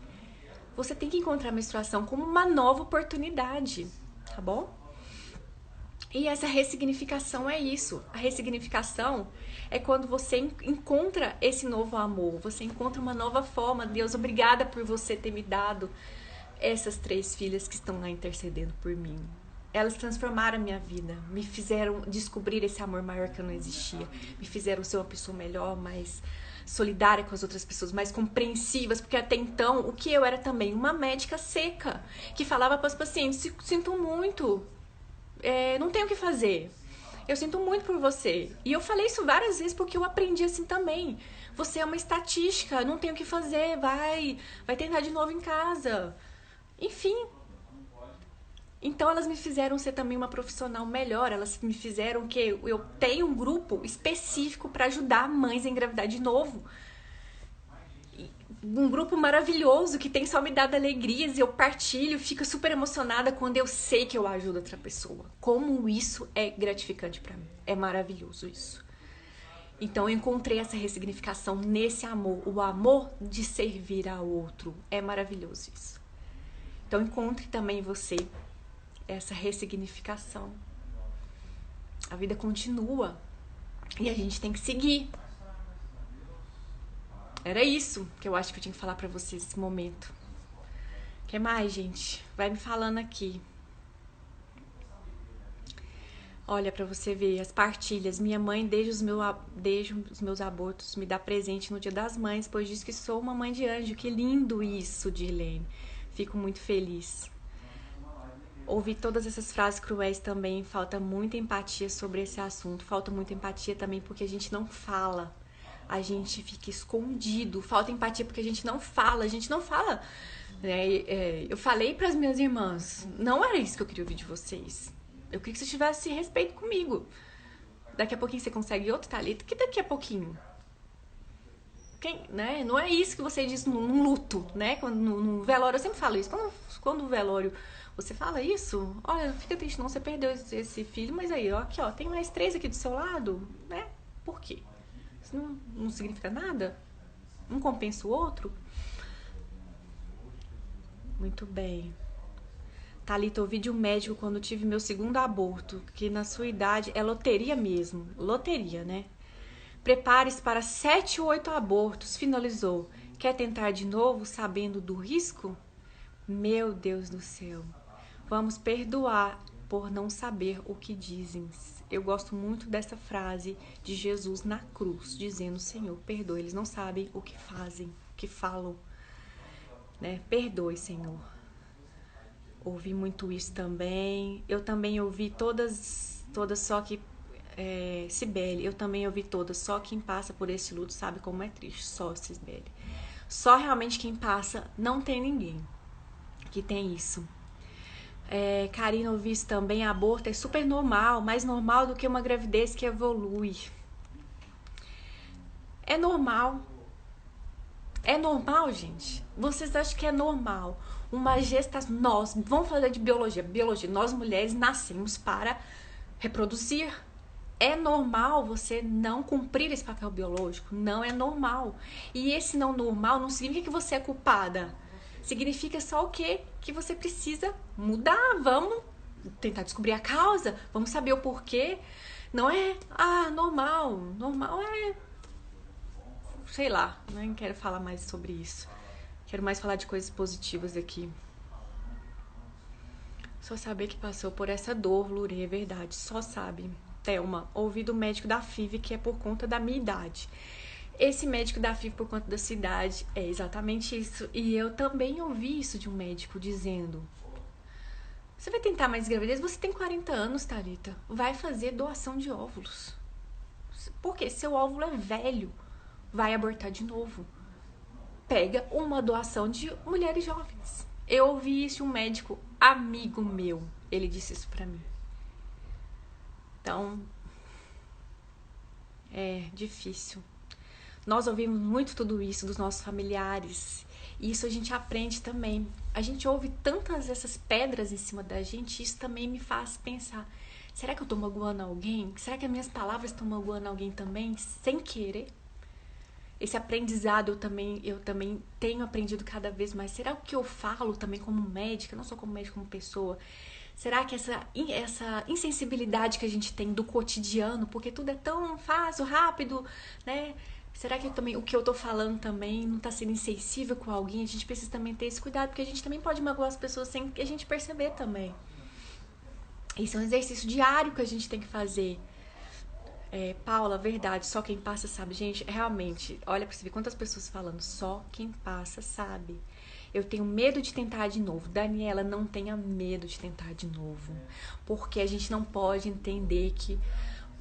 Você tem que encontrar a menstruação como uma nova oportunidade, tá bom? E essa ressignificação é isso. A ressignificação é quando você encontra esse novo amor, você encontra uma nova forma. Deus, obrigada por você ter me dado essas 3 filhas que estão lá intercedendo por mim. Elas transformaram a minha vida, me fizeram descobrir esse amor maior que eu não existia, me fizeram ser uma pessoa melhor, mais solidária com as outras pessoas, mais compreensivas, porque até então o que eu era também uma médica seca, que falava para os pacientes, sinto muito, não tenho o que fazer, eu sinto muito por você. E eu falei isso várias vezes porque eu aprendi assim também. Você é uma estatística, não tem o que fazer, vai tentar de novo em casa. Enfim. Então elas me fizeram ser também uma profissional melhor, elas me fizeram que eu tenho um grupo específico para ajudar mães a engravidar de novo. Um grupo maravilhoso que tem só me dado alegrias e eu partilho, fico super emocionada quando eu sei que eu ajudo outra pessoa. Como isso é gratificante para mim, é maravilhoso isso. Então eu encontrei essa ressignificação nesse amor, o amor de servir ao outro, é maravilhoso isso. Então encontre também você essa ressignificação. A vida continua e a gente tem que seguir. Era isso que eu acho que eu tinha que falar pra vocês nesse momento. O que mais, gente? Vai me falando aqui. Olha, pra você ver, as partilhas. Minha mãe, desde os meus abortos, me dá presente no Dia das Mães, pois diz que sou uma mãe de anjo. Que lindo isso, Dirlene. Fico muito feliz. Ouvir todas essas frases cruéis também, falta muita empatia sobre esse assunto. Falta muita empatia também porque a gente não fala. A gente fica escondido. Falta empatia porque a gente não fala. A gente não fala. Eu falei pras minhas irmãs, não era isso que eu queria ouvir de vocês. Eu queria que você tivesse respeito comigo. Daqui a pouquinho você consegue outro talento. Que daqui a pouquinho? Né? Não é isso que você diz num luto, né? No velório, eu sempre falo isso. Quando o velório você fala isso, olha, não fica triste não, você perdeu esse filho, mas aí, ó, aqui, ó, tem mais 3 aqui do seu lado, né? Por quê? Isso não significa nada? Um compensa o outro? Muito bem. Thalita, ouvi de um médico quando tive meu segundo aborto, que na sua idade é loteria mesmo. Loteria, né? Prepare-se para 7 ou 8 abortos, finalizou. Quer tentar de novo, sabendo do risco? Meu Deus do céu. Vamos perdoar por não saber o que dizem. Eu gosto muito dessa frase de Jesus na cruz, dizendo, Senhor, perdoa. Eles não sabem o que fazem, o que falam. Né? Perdoe, Senhor. Ouvi muito isso também. Eu também ouvi todas só que... Cibele, eu também ouvi todas. Só quem passa por esse luto sabe como é triste. Só, Cibele. Só realmente quem passa, não tem ninguém que tem isso. Karina, ouvi isso também. Aborto é super normal, mais normal do que uma gravidez que evolui. É normal. É normal, gente? Vocês acham que é normal? Uma gestação... Nós, vamos falar de biologia. Biologia, nós mulheres nascemos para reproduzir. É normal você não cumprir esse papel biológico. Não é normal. E esse não normal não significa que você é culpada. Significa só o quê? Que você precisa mudar. Vamos tentar descobrir a causa. Vamos saber o porquê. Não é, normal. Normal é... Sei lá, nem quero falar mais sobre isso. Quero mais falar de coisas positivas aqui. Só saber que passou por essa dor, Lure, é verdade. Só sabe. Thelma, ouvi do médico da FIV que é por conta da minha idade. Esse médico da FIV por conta da sua idade é exatamente isso. E eu também ouvi isso de um médico dizendo: você vai tentar mais gravidez? Você tem 40 anos, Thalita. Vai fazer doação de óvulos. Porque seu óvulo é velho. Vai abortar de novo. Pega uma doação de mulheres jovens. Eu ouvi isso de um médico amigo meu. Ele disse isso pra mim. Então, é difícil. Nós ouvimos muito tudo isso dos nossos familiares. E isso a gente aprende também. A gente ouve tantas essas pedras em cima da gente. Isso também me faz pensar: será que eu tô magoando alguém? Será que as minhas palavras estão magoando alguém também? Sem querer? Esse aprendizado eu também tenho aprendido cada vez mais. Será que eu falo também como médica, não só como médica, como pessoa? Será que essa insensibilidade que a gente tem do cotidiano, porque tudo é tão fácil, rápido, né? Será que também o que eu tô falando também não tá sendo insensível com alguém? A gente precisa também ter esse cuidado, porque a gente também pode magoar as pessoas sem a gente perceber também. Isso é um exercício diário que a gente tem que fazer. Paula, verdade, só quem passa sabe. Gente, realmente, olha pra você ver quantas pessoas falando, só quem passa sabe. Eu tenho medo de tentar de novo. Daniela, não tenha medo de tentar de novo. Porque a gente não pode entender que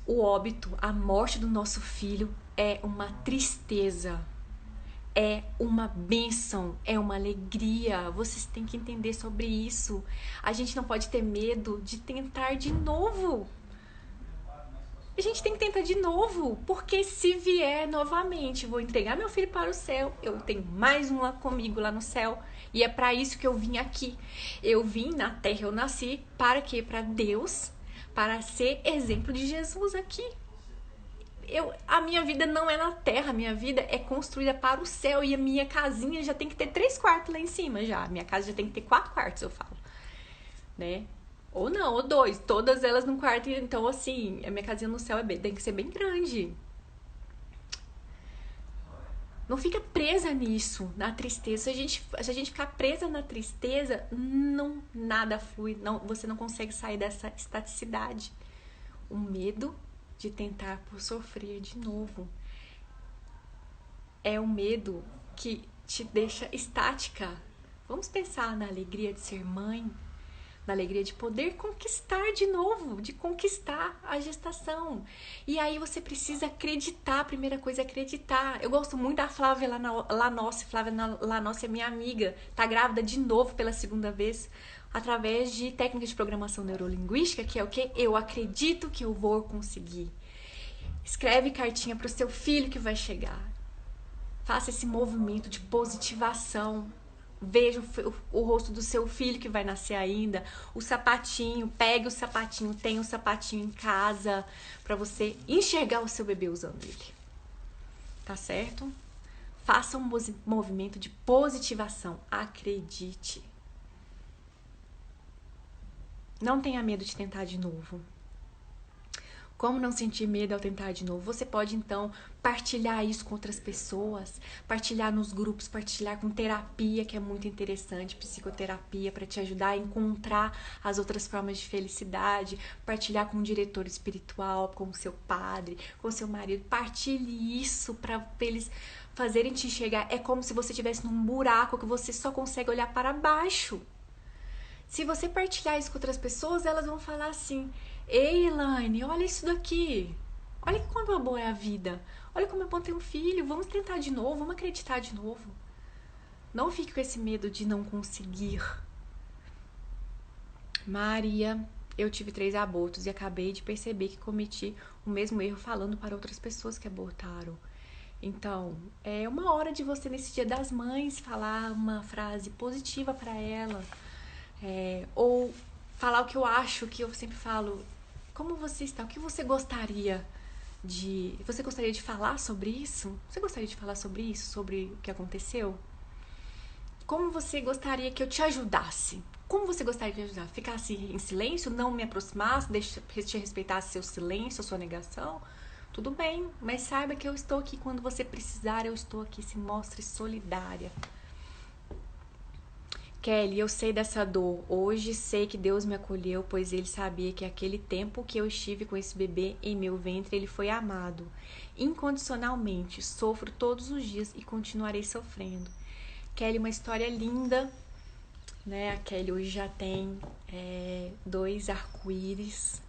o óbito, a morte do nosso filho é uma tristeza. É uma bênção, é uma alegria. Vocês têm que entender sobre isso. A gente não pode ter medo de tentar de novo. A gente tem que tentar de novo, porque se vier novamente, vou entregar meu filho para o céu, eu tenho mais um lá comigo lá no céu, e é para isso que eu vim aqui. Eu vim na terra, eu nasci, para quê? Para Deus, para ser exemplo de Jesus aqui. A minha vida não é na terra, a minha vida é construída para o céu, e a minha casinha já tem que ter 3 quartos lá em cima já. A minha casa já tem que ter 4 quartos, eu falo, né? Ou não, ou 2, todas elas num quarto. Então, assim, a minha casinha no céu tem que ser bem grande. Não fica presa nisso, na tristeza. Se a gente ficar presa na tristeza, não, nada flui. Não, você não consegue sair dessa estaticidade. O medo de tentar por sofrer de novo. É o medo que te deixa estática. Vamos pensar na alegria de ser mãe, na alegria de poder conquistar de novo, de conquistar a gestação. E aí você precisa acreditar, a primeira coisa é acreditar. Eu gosto muito da Flávia Lanossi. Flávia Lanossi é minha amiga, tá grávida de novo pela segunda vez, através de técnicas de programação neurolinguística, que é o que? Eu acredito que eu vou conseguir. Escreve cartinha pro seu filho que vai chegar. Faça esse movimento de positivação. Veja o rosto do seu filho que vai nascer ainda, o sapatinho, pegue o sapatinho, tenha o sapatinho em casa para você enxergar o seu bebê usando ele. Tá certo? Faça um movimento de positivação. Acredite. Não tenha medo de tentar de novo. Como não sentir medo ao tentar de novo? Você pode, então, partilhar isso com outras pessoas, partilhar nos grupos, partilhar com terapia, que é muito interessante, psicoterapia, para te ajudar a encontrar as outras formas de felicidade, partilhar com um diretor espiritual, com o seu padre, com o seu marido. Partilhe isso para eles fazerem te enxergar. É como se você estivesse num buraco que você só consegue olhar para baixo. Se você partilhar isso com outras pessoas, elas vão falar assim: ei, Elaine, olha isso daqui. Olha quanto boa é a vida. Olha como é bom ter um filho. Vamos tentar de novo, vamos acreditar de novo. Não fique com esse medo de não conseguir. Maria, eu tive 3 abortos e acabei de perceber que cometi o mesmo erro falando para outras pessoas que abortaram. Então, é uma hora de você, nesse Dia das Mães, falar uma frase positiva para ela. Ou falar o que eu acho, que eu sempre falo: como você está? O que você gostaria de... Você gostaria de falar sobre isso? Você gostaria de falar sobre isso? Sobre o que aconteceu? Como você gostaria que eu te ajudasse? Como você gostaria que eu te ajudasse? Ficasse em silêncio, não me aproximasse, te respeitasse seu silêncio, sua negação? Tudo bem, mas saiba que eu estou aqui quando você precisar, eu estou aqui. Se mostre solidária. Kelly, eu sei dessa dor. Hoje sei que Deus me acolheu, pois Ele sabia que aquele tempo que eu estive com esse bebê em meu ventre, Ele foi amado. Incondicionalmente, sofro todos os dias e continuarei sofrendo. Kelly, uma história linda, né? A Kelly hoje já tem 2 arco-íris.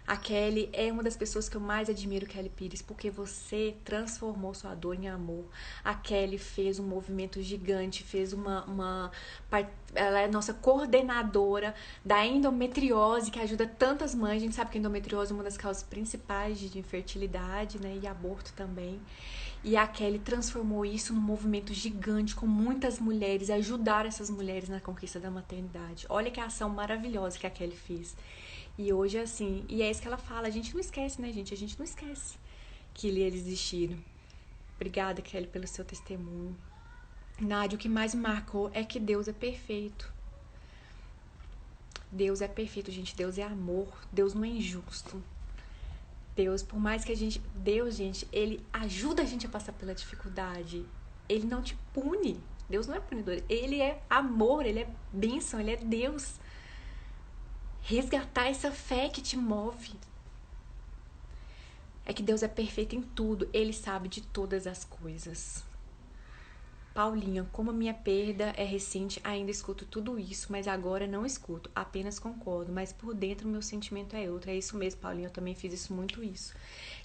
A Kelly é uma das pessoas que eu mais admiro, Kelly Pires, porque você transformou sua dor em amor. A Kelly fez um movimento gigante, fez ela é nossa coordenadora da endometriose, que ajuda tantas mães. A gente sabe que a endometriose é uma das causas principais de infertilidade, né, e aborto também. E a Kelly transformou isso num movimento gigante, com muitas mulheres, ajudar essas mulheres na conquista da maternidade. Olha que ação maravilhosa que a Kelly fez. E hoje é assim, e é isso que ela fala: a gente não esquece, né, gente? A gente não esquece que eles existiram. Obrigada, Kelly, pelo seu testemunho. Nádia, o que mais me marcou é que Deus é perfeito. Deus é perfeito, gente. Deus é amor. Deus não é injusto. Deus, por mais que a gente... Deus, gente, Ele ajuda a gente a passar pela dificuldade. Ele não te pune. Deus não é punidor. Ele é amor, Ele é bênção, Ele é Deus. Resgatar essa fé que te move. É que Deus é perfeito em tudo. Ele sabe de todas as coisas. Paulinha, como a minha perda é recente, ainda escuto tudo isso, mas agora não escuto, apenas concordo, mas por dentro o meu sentimento é outro. É isso mesmo, Paulinha, eu também fiz muito isso.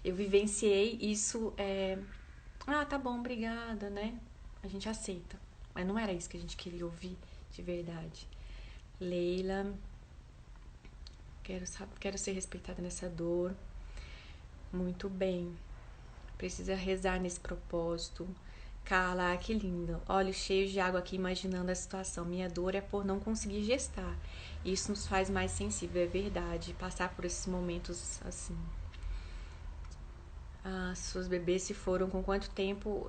Eu vivenciei isso, tá bom, obrigada, né? A gente aceita. Mas não era isso que a gente queria ouvir de verdade. Leila, quero ser respeitada nessa dor. Muito bem. Precisa rezar nesse propósito. Carla, que lindo. Olhos cheios de água aqui imaginando a situação. Minha dor é por não conseguir gestar. Isso nos faz mais sensível, é verdade. Passar por esses momentos assim. Suas bebês se foram com quanto tempo?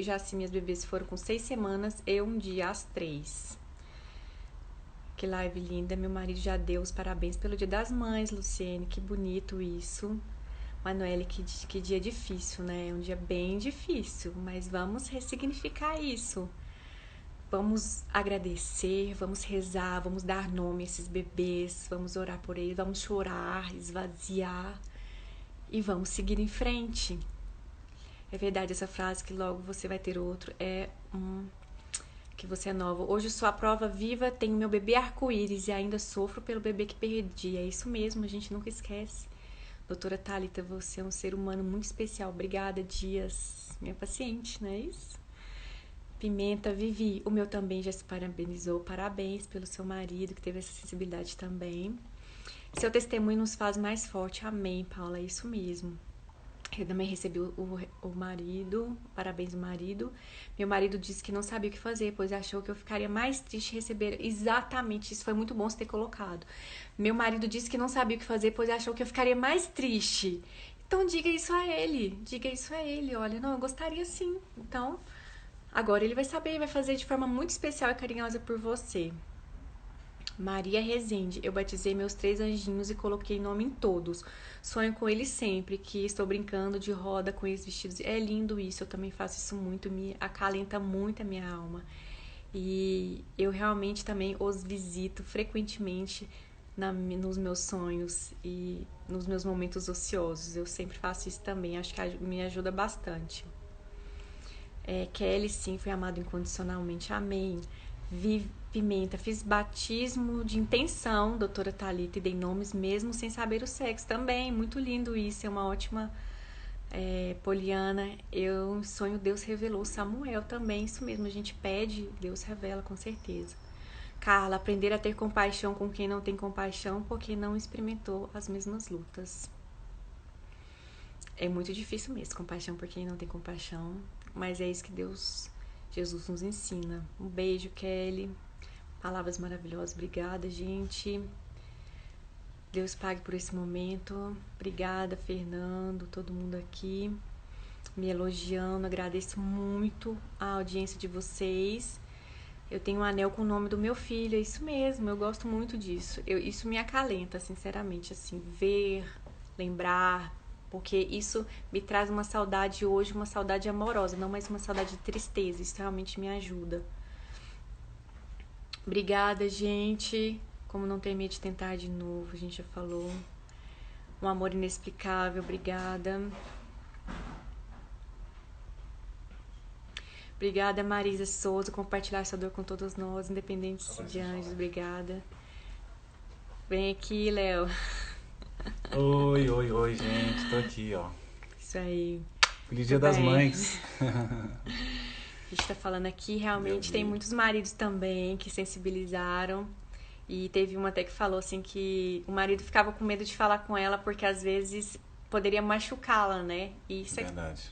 Já assim, minhas bebês se foram com 6 semanas. Eu um dia às 3. Que live linda. Meu marido já deu os parabéns pelo Dia das Mães, Luciene. Que bonito isso. Manoel, que dia difícil, né? É um dia bem difícil, mas vamos ressignificar isso. Vamos agradecer, vamos rezar, vamos dar nome a esses bebês, vamos orar por eles, vamos chorar, esvaziar e vamos seguir em frente. É verdade essa frase que logo você vai ter outro, que você é nova. Hoje sou a prova viva, tenho meu bebê arco-íris e ainda sofro pelo bebê que perdi. É isso mesmo, a gente nunca esquece. Doutora Thalita, você é um ser humano muito especial. Obrigada, Dias, minha paciente, não é isso? Pimenta, Vivi, o meu também já se parabenizou. Parabéns pelo seu marido, que teve essa sensibilidade também. Seu testemunho nos faz mais forte. Amém, Paula, é isso mesmo. Eu também recebi o marido, parabéns ao marido. Meu marido disse que não sabia o que fazer, pois achou que eu ficaria mais triste receber. Exatamente, isso foi muito bom você ter colocado. Meu marido disse que não sabia o que fazer, pois achou que eu ficaria mais triste. Então diga isso a ele, Olha, não, eu gostaria sim. Então, agora ele vai saber e vai fazer de forma muito especial e carinhosa por você. Maria Rezende, eu batizei meus 3 anjinhos e coloquei nome em todos. Sonho com eles sempre, que estou brincando de roda com eles vestidos. É lindo isso, eu também faço isso muito, me acalenta muito a minha alma. E eu realmente também os visito frequentemente nos meus sonhos e nos meus momentos ociosos. Eu sempre faço isso também, acho que me ajuda bastante. Kelly, sim, foi amado incondicionalmente. Amém. Pimenta, fiz batismo de intenção, doutora Thalita, e dei nomes mesmo sem saber o sexo também. Muito lindo isso, é uma ótima Poliana. Eu sonho, Deus revelou. Samuel também, isso mesmo, a gente pede, Deus revela com certeza. Carla, aprender a ter compaixão com quem não tem compaixão porque não experimentou as mesmas lutas. É muito difícil mesmo, compaixão por quem não tem compaixão, mas é isso que Jesus nos ensina. Um beijo, Kelly. Palavras maravilhosas. Obrigada, gente. Deus pague por esse momento. Obrigada, Fernando, todo mundo aqui me elogiando. Agradeço muito a audiência de vocês. Eu tenho um anel com o nome do meu filho, é isso mesmo. Eu gosto muito disso. Isso me acalenta, sinceramente, assim, ver, lembrar, porque isso me traz uma saudade hoje, uma saudade amorosa, não mais uma saudade de tristeza. Isso realmente me ajuda. Obrigada, gente. Como não ter medo de tentar de novo, a gente já falou. Um amor inexplicável, obrigada. Obrigada, Marisa Souza, compartilhar essa dor com todos nós, independentes de anjos, obrigada. Vem aqui, Léo. Oi, gente, tô aqui, ó. Isso aí. Feliz Dia das Mães. A gente tá falando aqui, realmente tem muitos maridos também que sensibilizaram. E teve uma até que falou assim que o marido ficava com medo de falar com ela porque às vezes poderia machucá-la, né? E isso Verdade.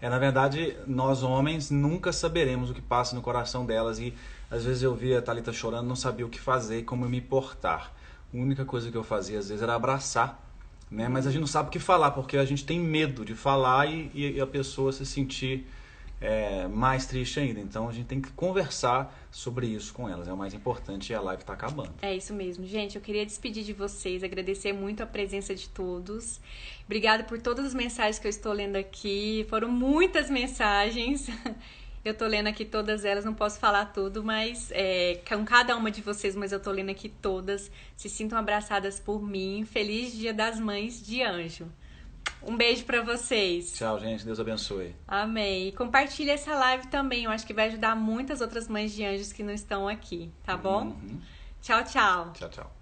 Na verdade, nós homens nunca saberemos o que passa no coração delas e às vezes eu via a Thalita chorando, não sabia o que fazer e como me portar. A única coisa que eu fazia às vezes era abraçar, né? Mas a gente não sabe o que falar porque a gente tem medo de falar e a pessoa se sentir mais triste ainda. Então a gente tem que conversar sobre isso com elas. É o mais importante e a live tá acabando. É isso mesmo, gente. Eu queria despedir de vocês, agradecer muito a presença de todos. Obrigada por todas as mensagens que eu estou lendo aqui. Foram muitas mensagens. Eu tô lendo aqui todas elas, não posso falar tudo, mas com cada uma de vocês, mas eu tô lendo aqui todas. Se sintam abraçadas por mim. Feliz Dia das Mães de Anjo. Um beijo pra vocês. Tchau, gente. Deus abençoe. Amém. E compartilha essa live também. Eu acho que vai ajudar muitas outras mães de anjos que não estão aqui, tá bom? Tchau, tchau. Tchau, tchau.